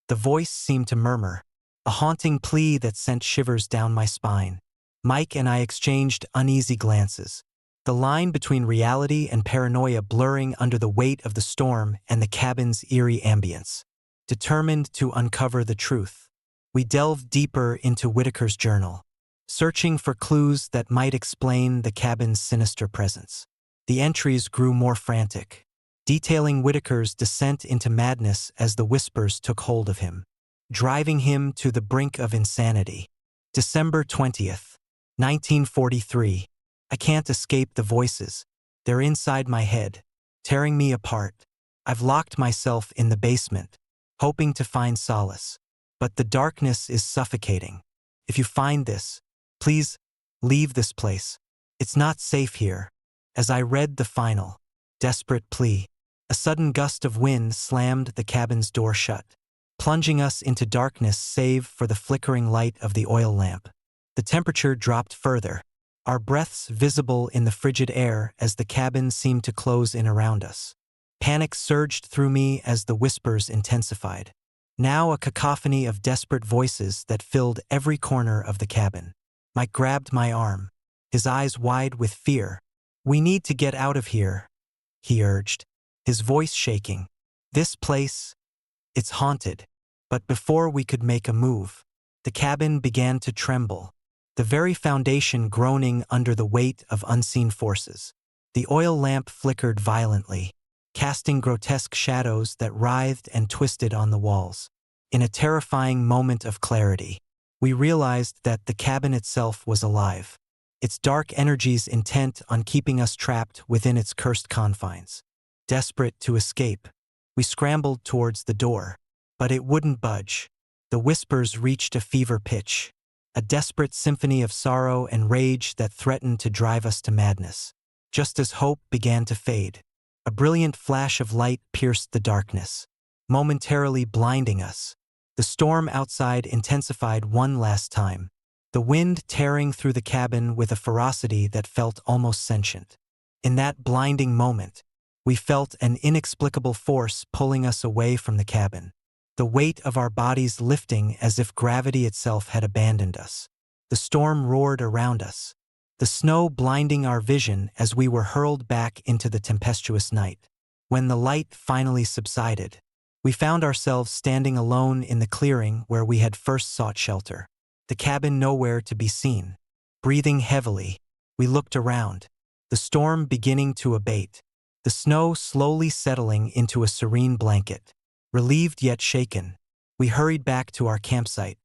The voice seemed to murmur, a haunting plea that sent shivers down my spine. Mike and I exchanged uneasy glances, the line between reality and paranoia blurring under the weight of the storm and the cabin's eerie ambience. Determined to uncover the truth, we delved deeper into Whitaker's journal, searching for clues that might explain the cabin's sinister presence. The entries grew more frantic, detailing Whitaker's descent into madness as the whispers took hold of him, driving him to the brink of insanity. December 20th, 1943. I can't escape the voices. They're inside my head, tearing me apart. I've locked myself in the basement, hoping to find solace. But the darkness is suffocating. If you find this, please leave this place. It's not safe here. As I read the final, desperate plea. A sudden gust of wind slammed the cabin's door shut, plunging us into darkness save for the flickering light of the oil lamp. The temperature dropped further, our breaths visible in the frigid air as the cabin seemed to close in around us. Panic surged through me as the whispers intensified. Now a cacophony of desperate voices that filled every corner of the cabin. Mike grabbed my arm, his eyes wide with fear. "We need to get out of here," he urged, his voice shaking. "This place, it's haunted." But before we could make a move, the cabin began to tremble, the very foundation groaning under the weight of unseen forces. The oil lamp flickered violently, casting grotesque shadows that writhed and twisted on the walls. In a terrifying moment of clarity, we realized that the cabin itself was alive, its dark energies intent on keeping us trapped within its cursed confines. Desperate to escape, we scrambled towards the door, but it wouldn't budge. The whispers reached a fever pitch, a desperate symphony of sorrow and rage that threatened to drive us to madness. Just as hope began to fade, a brilliant flash of light pierced the darkness, momentarily blinding us. The storm outside intensified one last time, the wind tearing through the cabin with a ferocity that felt almost sentient. In that blinding moment, we felt an inexplicable force pulling us away from the cabin, the weight of our bodies lifting as if gravity itself had abandoned us. The storm roared around us, the snow blinding our vision as we were hurled back into the tempestuous night. When the light finally subsided, we found ourselves standing alone in the clearing where we had first sought shelter, the cabin nowhere to be seen. Breathing heavily, we looked around, the storm beginning to abate, the snow slowly settling into a serene blanket. Relieved yet shaken, we hurried back to our campsite,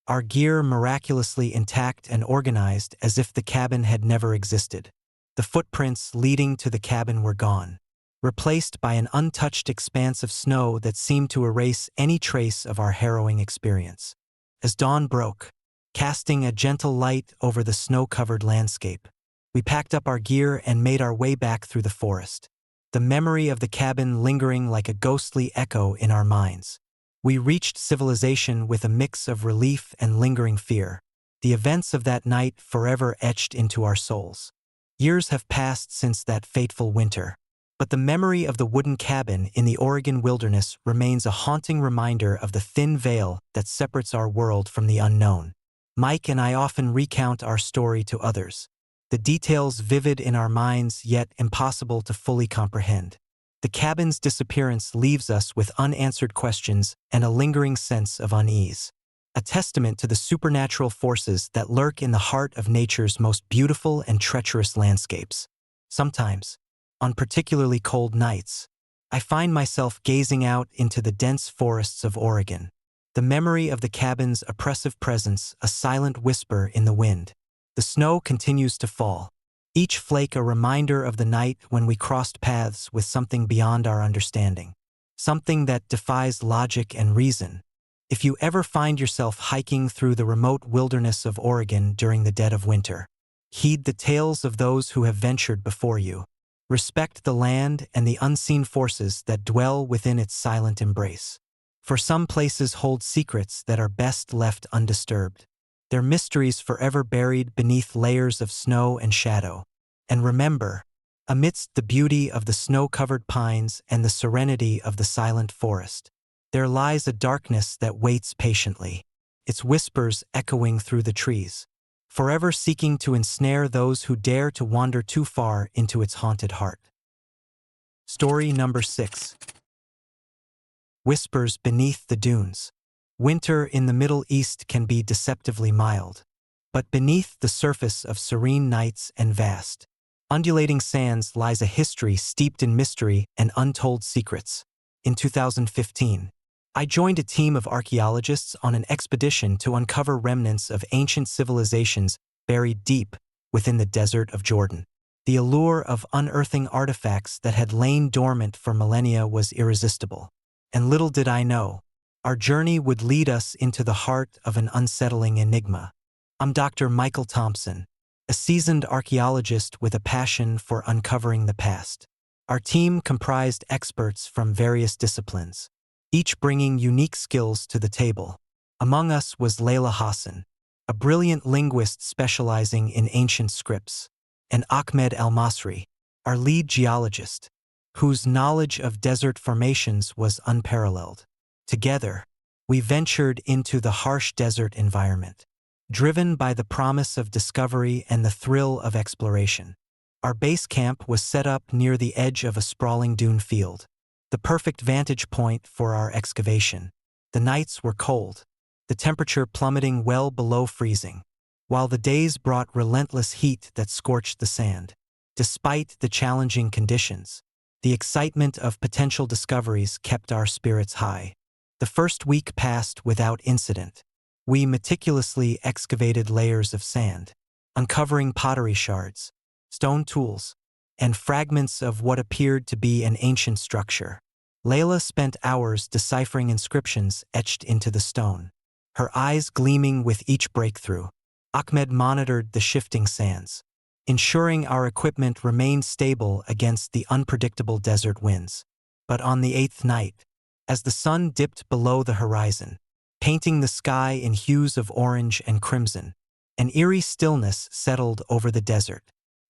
our gear miraculously intact and organized as if the cabin had never existed. The footprints leading to the cabin were gone, replaced by an untouched expanse of snow that seemed to erase any trace of our harrowing experience. As dawn broke, casting a gentle light over the snow-covered landscape, we packed up our gear and made our way back through the forest, the memory of the cabin lingering like a ghostly echo in our minds. We reached civilization with a mix of relief and lingering fear, the events of that night forever etched into our souls. Years have passed since that fateful winter, but the memory of the wooden cabin in the Oregon wilderness remains a haunting reminder of the thin veil that separates our world from the unknown. Mike and I often recount our story to others, the details vivid in our minds yet impossible to fully comprehend. The cabin's disappearance leaves us with unanswered questions and a lingering sense of unease, a testament to the supernatural forces that lurk in the heart of nature's most beautiful and treacherous landscapes. Sometimes, on particularly cold nights, I find myself gazing out into the dense forests of Oregon, the memory of the cabin's oppressive presence a silent whisper in the wind. The snow continues to fall, each flake a reminder of the night when we crossed paths with something beyond our understanding, something that defies logic and reason. If you ever find yourself hiking through the remote wilderness of Oregon during the dead of winter, heed the tales of those who have ventured before you. Respect the land and the unseen forces that dwell within its silent embrace. For some places hold secrets that are best left undisturbed, their mysteries forever buried beneath layers of snow and shadow. And remember, amidst the beauty of the snow-covered pines and the serenity of the silent forest, there lies a darkness that waits patiently, its whispers echoing through the trees, forever seeking to ensnare those who dare to wander too far into its haunted heart. Story number 6. Whispers beneath the dunes. Winter in the Middle East can be deceptively mild, but beneath the surface of serene nights and vast, undulating sands lies a history steeped in mystery and untold secrets. In 2015, I joined a team of archaeologists on an expedition to uncover remnants of ancient civilizations buried deep within the desert of Jordan. The allure of unearthing artifacts that had lain dormant for millennia was irresistible. And little did I know, our journey would lead us into the heart of an unsettling enigma. I'm Dr. Michael Thompson, a seasoned archaeologist with a passion for uncovering the past. Our team comprised experts from various disciplines, each bringing unique skills to the table. Among us was Layla Hassan, a brilliant linguist specializing in ancient scripts, and Ahmed El-Masri, our lead geologist, whose knowledge of desert formations was unparalleled. Together, we ventured into the harsh desert environment, driven by the promise of discovery and the thrill of exploration. Our base camp was set up near the edge of a sprawling dune field, the perfect vantage point for our excavation. The nights were cold, the temperature plummeting well below freezing, while the days brought relentless heat that scorched the sand. Despite the challenging conditions, the excitement of potential discoveries kept our spirits high. The first week passed without incident. We meticulously excavated layers of sand, uncovering pottery shards, stone tools, and fragments of what appeared to be an ancient structure. Layla spent hours deciphering inscriptions etched into the stone, her eyes gleaming with each breakthrough. Ahmed monitored the shifting sands, ensuring our equipment remained stable against the unpredictable desert winds. But on the 8th night, as the sun dipped below the horizon, painting the sky in hues of orange and crimson, an eerie stillness settled over the desert.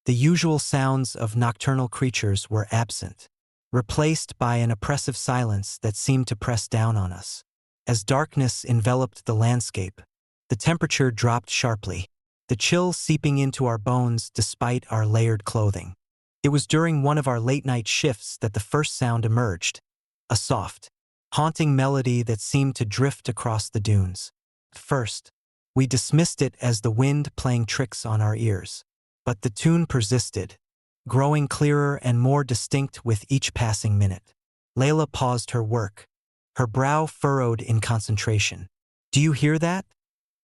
The usual sounds of nocturnal creatures were absent, replaced by an oppressive silence that seemed to press down on us. As darkness enveloped the landscape, the temperature dropped sharply, the chill seeping into our bones despite our layered clothing. It was during one of our late-night shifts that the first sound emerged, a soft, haunting melody that seemed to drift across the dunes. At first, we dismissed it as the wind playing tricks on our ears. But the tune persisted, growing clearer and more distinct with each passing minute. Layla paused her work, her brow furrowed in concentration. "Do you hear that?"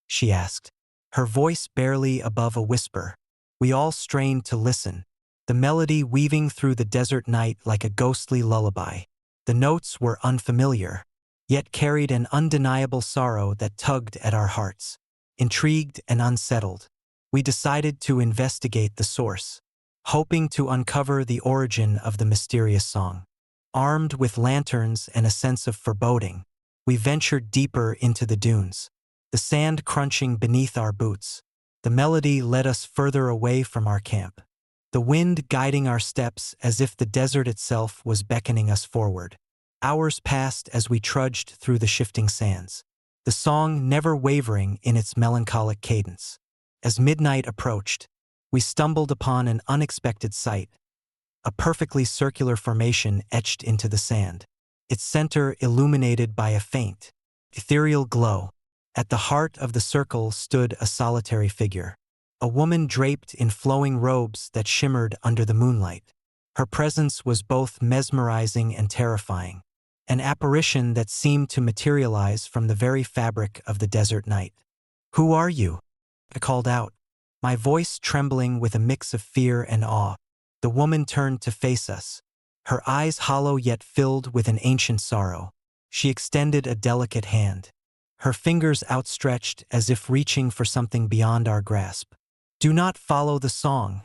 she asked, her voice barely above a whisper. We all strained to listen, the melody weaving through the desert night like a ghostly lullaby. The notes were unfamiliar, yet carried an undeniable sorrow that tugged at our hearts. Intrigued and unsettled, we decided to investigate the source, hoping to uncover the origin of the mysterious song. Armed with lanterns and a sense of foreboding, we ventured deeper into the dunes, the sand crunching beneath our boots. The melody led us further away from our camp, the wind guiding our steps as if the desert itself was beckoning us forward. Hours passed as we trudged through the shifting sands, the song never wavering in its melancholic cadence. As midnight approached, we stumbled upon an unexpected sight, a perfectly circular formation etched into the sand, its center illuminated by a faint, ethereal glow. At the heart of the circle stood a solitary figure, a woman draped in flowing robes that shimmered under the moonlight. Her presence was both mesmerizing and terrifying, an apparition that seemed to materialize from the very fabric of the desert night. "Who are you?" I called out, my voice trembling with a mix of fear and awe. The woman turned to face us, her eyes hollow yet filled with an ancient sorrow. She extended a delicate hand, her fingers outstretched as if reaching for something beyond our grasp. "Do not follow the song,"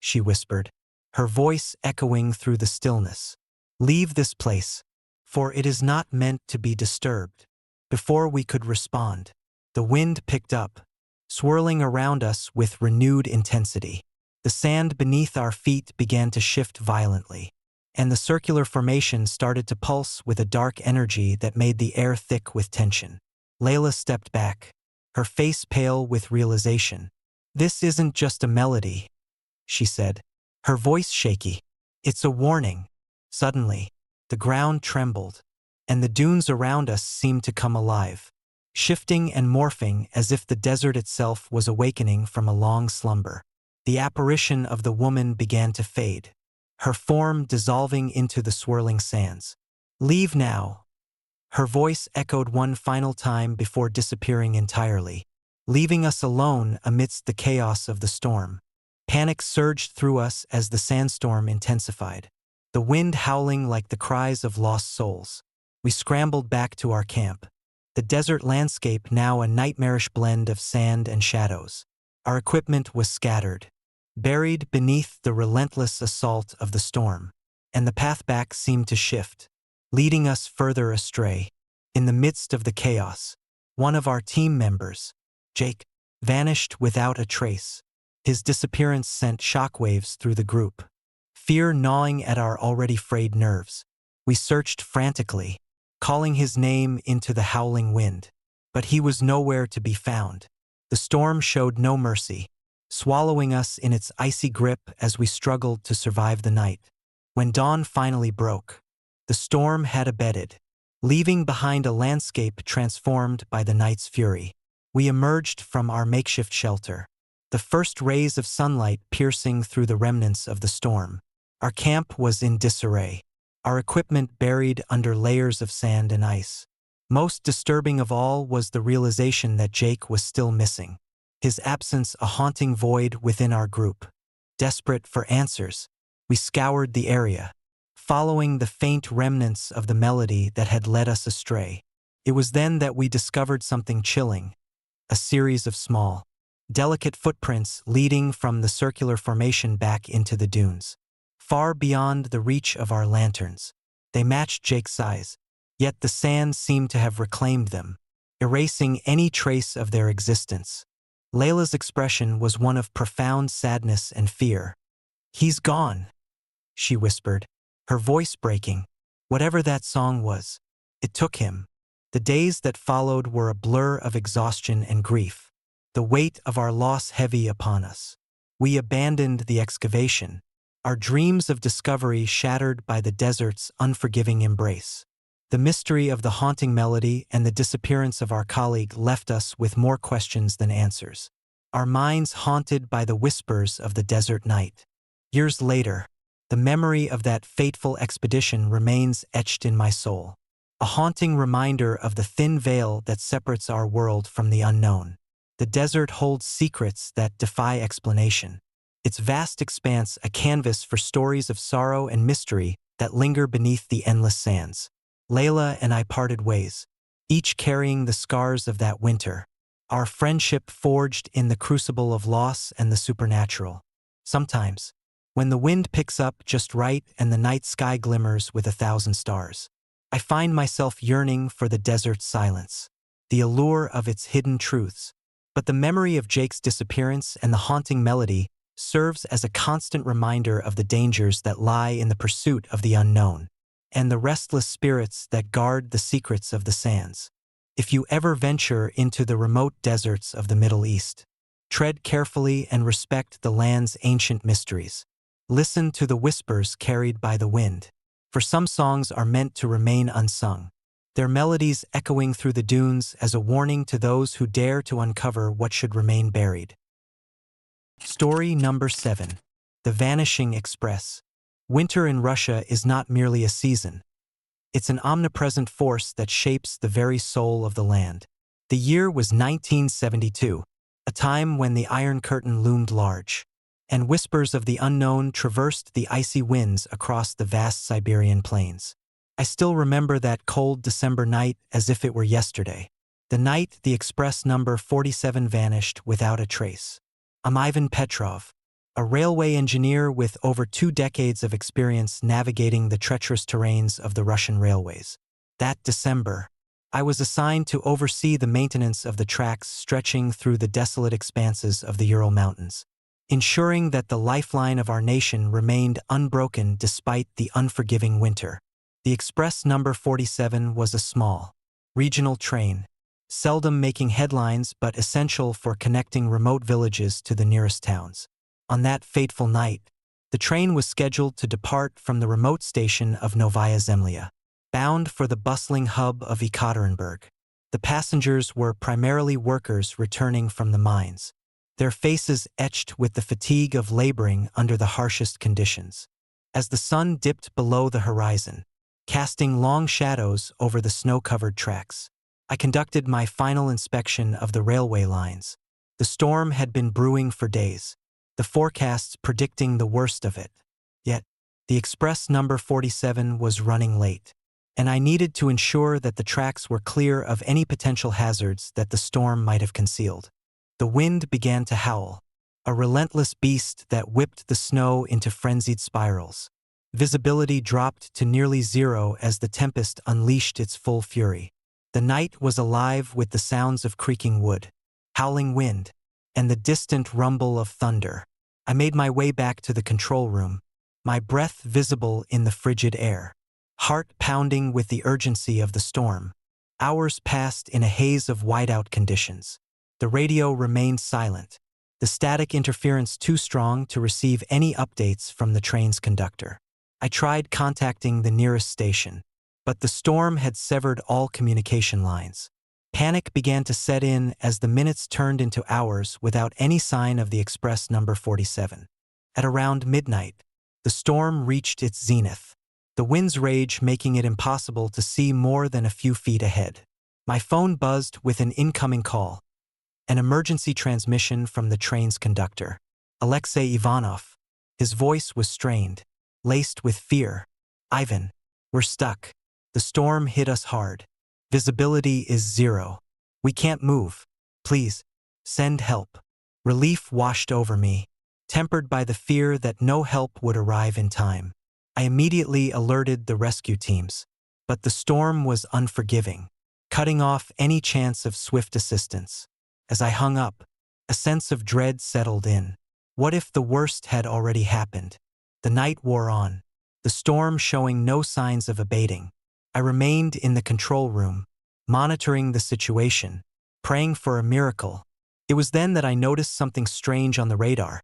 she whispered, her voice echoing through the stillness. "Leave this place, for it is not meant to be disturbed." Before we could respond, the wind picked up, swirling around us with renewed intensity. The sand beneath our feet began to shift violently, and the circular formation started to pulse with a dark energy that made the air thick with tension. Layla stepped back, her face pale with realization. "This isn't just a melody," she said, her voice shaky. "It's a warning." Suddenly, the ground trembled, and the dunes around us seemed to come alive, shifting and morphing as if the desert itself was awakening from a long slumber. The apparition of the woman began to fade, her form dissolving into the swirling sands. "Leave now." Her voice echoed one final time before disappearing entirely, leaving us alone amidst the chaos of the storm. Panic surged through us as the sandstorm intensified, the wind howling like the cries of lost souls. We scrambled back to our camp, the desert landscape now a nightmarish blend of sand and shadows. Our equipment was scattered, buried beneath the relentless assault of the storm. and the path back seemed to shift, leading us further astray. In the midst of the chaos, one of our team members, Jake, vanished without a trace. His disappearance sent shockwaves through the group, fear gnawing at our already frayed nerves. We searched frantically, calling his name into the howling wind, but he was nowhere to be found. The storm showed no mercy, swallowing us in its icy grip as we struggled to survive the night. When dawn finally broke, the storm had abated, leaving behind a landscape transformed by the night's fury. We emerged from our makeshift shelter, the first rays of sunlight piercing through the remnants of the storm. Our camp was in disarray, our equipment buried under layers of sand and ice. Most disturbing of all was the realization that Jake was still missing, his absence a haunting void within our group. Desperate for answers, we scoured the area, following the faint remnants of the melody that had led us astray. It was then that we discovered something chilling, a series of small, delicate footprints leading from the circular formation back into the dunes. Far beyond the reach of our lanterns, they matched Jake's size, yet the sand seemed to have reclaimed them, erasing any trace of their existence. Layla's expression was one of profound sadness and fear. "He's gone," she whispered, her voice breaking. Whatever that song was, it took him. The days that followed were a blur of exhaustion and grief, the weight of our loss heavy upon us. We abandoned the excavation, our dreams of discovery shattered by the desert's unforgiving embrace. The mystery of the haunting melody and the disappearance of our colleague left us with more questions than answers, our minds haunted by the whispers of the desert night. Years later, the memory of that fateful expedition remains etched in my soul, a haunting reminder of the thin veil that separates our world from the unknown. The desert holds secrets that defy explanation, its vast expanse a canvas for stories of sorrow and mystery that linger beneath the endless sands. Layla and I parted ways, each carrying the scars of that winter, our friendship forged in the crucible of loss and the supernatural. Sometimes, when the wind picks up just right and the night sky glimmers with 1,000 stars, I find myself yearning for the desert's silence, the allure of its hidden truths. But the memory of Jake's disappearance and the haunting melody serves as a constant reminder of the dangers that lie in the pursuit of the unknown, and the restless spirits that guard the secrets of the sands. If you ever venture into the remote deserts of the Middle East, tread carefully and respect the land's ancient mysteries. Listen to the whispers carried by the wind, for some songs are meant to remain unsung, their melodies echoing through the dunes as a warning to those who dare to uncover what should remain buried. Story number 7. The Vanishing Express. Winter in Russia is not merely a season. It's an omnipresent force that shapes the very soul of the land. The year was 1972, a time when the Iron Curtain loomed large, and whispers of the unknown traversed the icy winds across the vast Siberian plains. I still remember that cold December night as if it were yesterday, the night the express number 47 vanished without a trace. I'm Ivan Petrov, a railway engineer with over 2 decades of experience navigating the treacherous terrains of the Russian railways. That December, I was assigned to oversee the maintenance of the tracks stretching through the desolate expanses of the Ural Mountains, ensuring that the lifeline of our nation remained unbroken despite the unforgiving winter. The express number 47 was a small, regional train, seldom making headlines but essential for connecting remote villages to the nearest towns. On that fateful night, the train was scheduled to depart from the remote station of Novaya Zemlya, bound for the bustling hub of Ekaterinburg. The passengers were primarily workers returning from the mines, their faces etched with the fatigue of laboring under the harshest conditions. As the sun dipped below the horizon, casting long shadows over the snow-covered tracks, I conducted my final inspection of the railway lines. The storm had been brewing for days, the forecasts predicting the worst of it. Yet, the express number 47 was running late, and I needed to ensure that the tracks were clear of any potential hazards that the storm might have concealed. The wind began to howl, a relentless beast that whipped the snow into frenzied spirals. Visibility dropped to nearly zero as the tempest unleashed its full fury. The night was alive with the sounds of creaking wood, howling wind, and the distant rumble of thunder. I made my way back to the control room, my breath visible in the frigid air, heart pounding with the urgency of the storm. Hours passed in a haze of whiteout conditions. The radio remained silent, the static interference too strong to receive any updates from the train's conductor. I tried contacting the nearest station, but the storm had severed all communication lines. Panic began to set in as the minutes turned into hours without any sign of the express number 47. At around midnight, the storm reached its zenith, the wind's rage making it impossible to see more than a few feet ahead. My phone buzzed with an incoming call, an emergency transmission from the train's conductor, Alexei Ivanov. His voice was strained, laced with fear. "Ivan, we're stuck. The storm hit us hard. Visibility is zero. We can't move. Please, send help." Relief washed over me, tempered by the fear that no help would arrive in time. I immediately alerted the rescue teams, but the storm was unforgiving, cutting off any chance of swift assistance. As I hung up, a sense of dread settled in. What if the worst had already happened? The night wore on, the storm showing no signs of abating. I remained in the control room, monitoring the situation, praying for a miracle. It was then that I noticed something strange on the radar,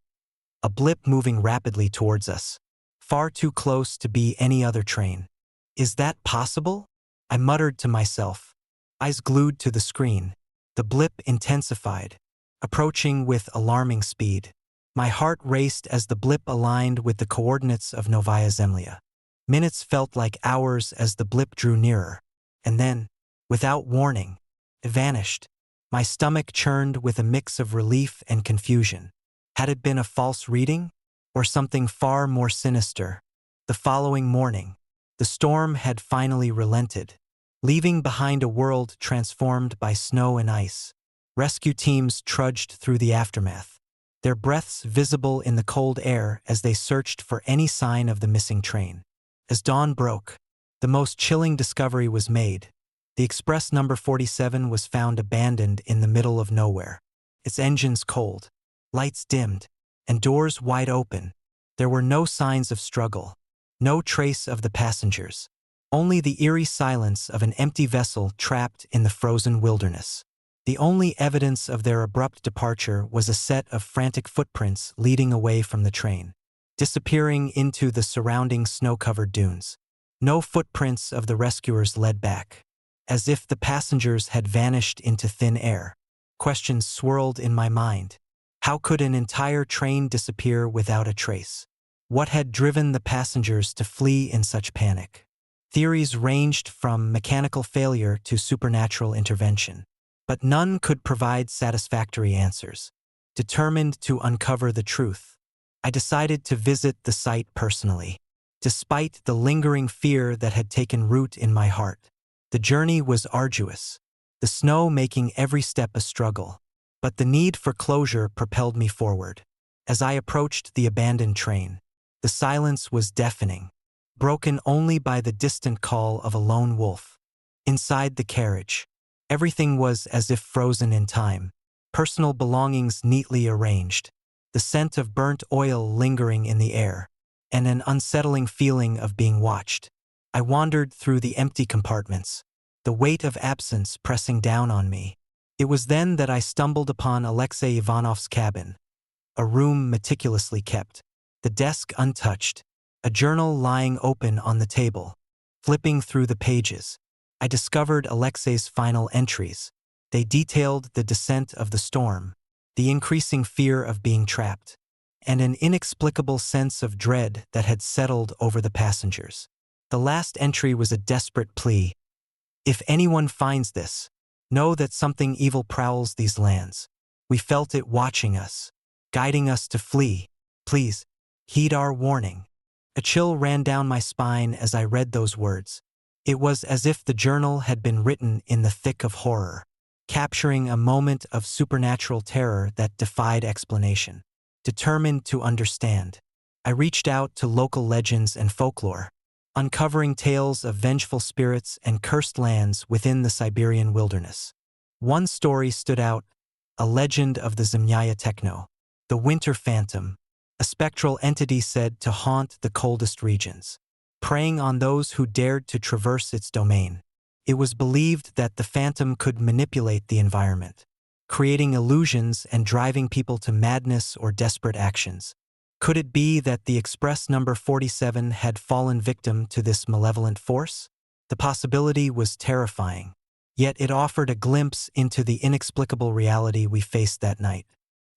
a blip moving rapidly towards us, far too close to be any other train. "Is that possible?" I muttered to myself, eyes glued to the screen. The blip intensified, approaching with alarming speed. My heart raced as the blip aligned with the coordinates of Novaya Zemlya. Minutes felt like hours as the blip drew nearer, and then, without warning, it vanished. My stomach churned with a mix of relief and confusion. Had it been a false reading, or something far more sinister? The following morning, the storm had finally relented, leaving behind a world transformed by snow and ice. Rescue teams trudged through the aftermath, their breaths visible in the cold air as they searched for any sign of the missing train. As dawn broke, the most chilling discovery was made. The express number 47 was found abandoned in the middle of nowhere, its engines cold, lights dimmed, and doors wide open. There were no signs of struggle, no trace of the passengers, only the eerie silence of an empty vessel trapped in the frozen wilderness. The only evidence of their abrupt departure was a set of frantic footprints leading away from the train, disappearing into the surrounding snow-covered dunes. No footprints of the rescuers led back, as if the passengers had vanished into thin air. Questions swirled in my mind. How could an entire train disappear without a trace? What had driven the passengers to flee in such panic? Theories ranged from mechanical failure to supernatural intervention, but none could provide satisfactory answers. Determined to uncover the truth, I decided to visit the site personally. Despite the lingering fear that had taken root in my heart, the journey was arduous, the snow making every step a struggle. But the need for closure propelled me forward. As I approached the abandoned train, the silence was deafening, broken only by the distant call of a lone wolf. Inside the carriage, everything was as if frozen in time, personal belongings neatly arranged, the scent of burnt oil lingering in the air, and an unsettling feeling of being watched. I wandered through the empty compartments, the weight of absence pressing down on me. It was then that I stumbled upon Alexei Ivanov's cabin, a room meticulously kept, the desk untouched, a journal lying open on the table. Flipping through the pages, I discovered Alexei's final entries. They detailed the descent of the storm, the increasing fear of being trapped, and an inexplicable sense of dread that had settled over the passengers. The last entry was a desperate plea. "If anyone finds this, know that something evil prowls these lands. We felt it watching us, guiding us to flee. Please, heed our warning." A chill ran down my spine as I read those words. It was as if the journal had been written in the thick of horror, capturing a moment of supernatural terror that defied explanation. Determined to understand, I reached out to local legends and folklore, uncovering tales of vengeful spirits and cursed lands within the Siberian wilderness. One story stood out, a legend of the Zemlya Techno, the winter phantom, a spectral entity said to haunt the coldest regions, preying on those who dared to traverse its domain. It was believed that the phantom could manipulate the environment, creating illusions and driving people to madness or desperate actions. Could it be that the Express number 47 had fallen victim to this malevolent force? The possibility was terrifying, yet it offered a glimpse into the inexplicable reality we faced that night.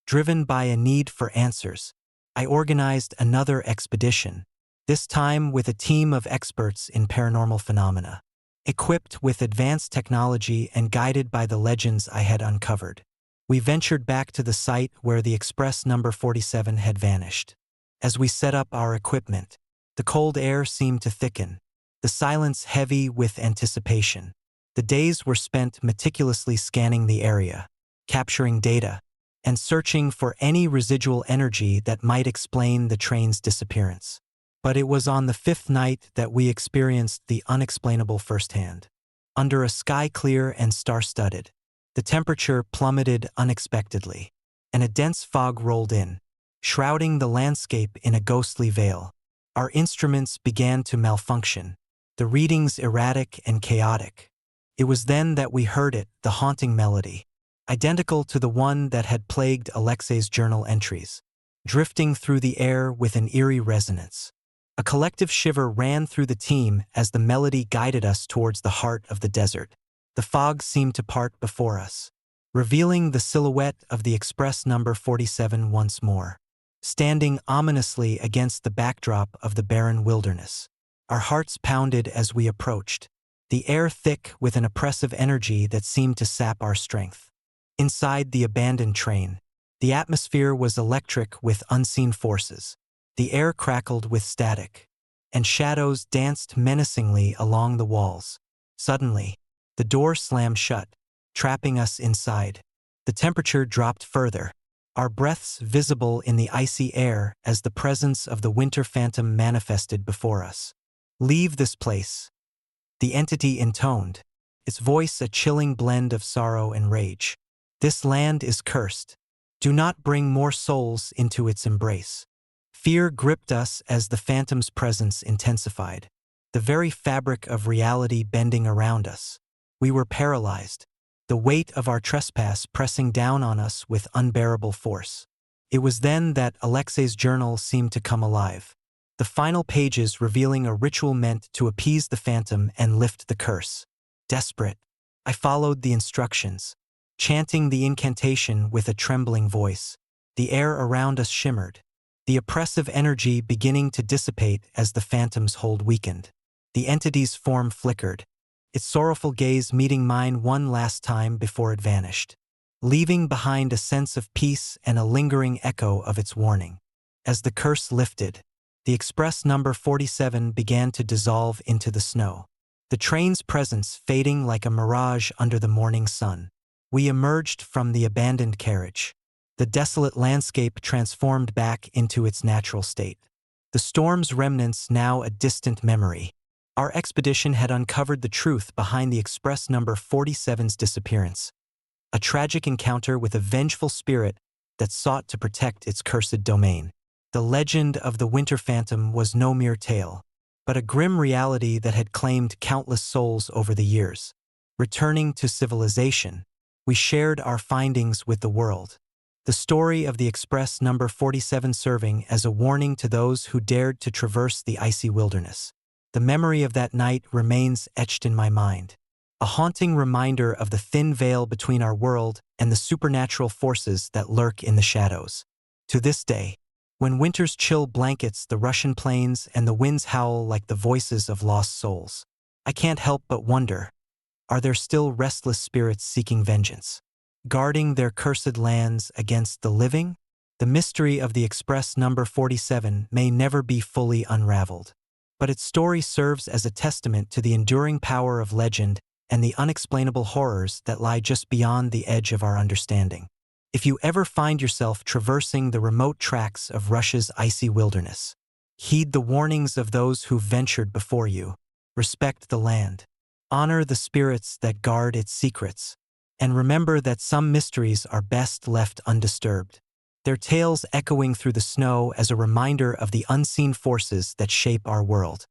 Driven by a need for answers, I organized another expedition, this time with a team of experts in paranormal phenomena. Equipped with advanced technology and guided by the legends I had uncovered, we ventured back to the site where the Express number 47 had vanished. As we set up our equipment, the cold air seemed to thicken, the silence heavy with anticipation. The days were spent meticulously scanning the area, capturing data, and searching for any residual energy that might explain the train's disappearance. But it was on the fifth night that we experienced the unexplainable firsthand. Under a sky clear and star-studded, the temperature plummeted unexpectedly, and a dense fog rolled in, shrouding the landscape in a ghostly veil. Our instruments began to malfunction, the readings erratic and chaotic. It was then that we heard it, the haunting melody, identical to the one that had plagued Alexei's journal entries, drifting through the air with an eerie resonance. A collective shiver ran through the team as the melody guided us towards the heart of the desert. The fog seemed to part before us, revealing the silhouette of the Express number 47 once more, standing ominously against the backdrop of the barren wilderness. Our hearts pounded as we approached, the air thick with an oppressive energy that seemed to sap our strength. Inside the abandoned train, the atmosphere was electric with unseen forces. The air crackled with static, and shadows danced menacingly along the walls. Suddenly, the door slammed shut, trapping us inside. The temperature dropped further, our breaths visible in the icy air as the presence of the winter phantom manifested before us. "Leave this place," the entity intoned, its voice a chilling blend of sorrow and rage. "This land is cursed. Do not bring more souls into its embrace." Fear gripped us as the phantom's presence intensified, the very fabric of reality bending around us. We were paralyzed, the weight of our trespass pressing down on us with unbearable force. It was then that Alexei's journal seemed to come alive, the final pages revealing a ritual meant to appease the phantom and lift the curse. Desperate, I followed the instructions, chanting the incantation with a trembling voice. The air around us shimmered, the oppressive energy beginning to dissipate as the phantom's hold weakened. The entity's form flickered, its sorrowful gaze meeting mine one last time before it vanished, leaving behind a sense of peace and a lingering echo of its warning. As the curse lifted, the Express number 47 began to dissolve into the snow, the train's presence fading like a mirage under the morning sun. We emerged from the abandoned carriage, the desolate landscape transformed back into its natural state, the storm's remnants now a distant memory. Our expedition had uncovered the truth behind the Express number 47's disappearance, a tragic encounter with a vengeful spirit that sought to protect its cursed domain. The legend of the Winter Phantom was no mere tale, but a grim reality that had claimed countless souls over the years. Returning to civilization, we shared our findings with the world, the story of the Express number 47 serving as a warning to those who dared to traverse the icy wilderness. The memory of that night remains etched in my mind, a haunting reminder of the thin veil between our world and the supernatural forces that lurk in the shadows. To this day, when winter's chill blankets the Russian plains and the winds howl like the voices of lost souls, I can't help but wonder, are there still restless spirits seeking vengeance, guarding their cursed lands against the living? The mystery of the Express number 47 may never be fully unraveled, but its story serves as a testament to the enduring power of legend and the unexplainable horrors that lie just beyond the edge of our understanding. If you ever find yourself traversing the remote tracts of Russia's icy wilderness, Heed the warnings of those who ventured before you. Respect the land. Honor the spirits that guard its secrets. And remember that some mysteries are best left undisturbed, their tales echoing through the snow as a reminder of the unseen forces that shape our world.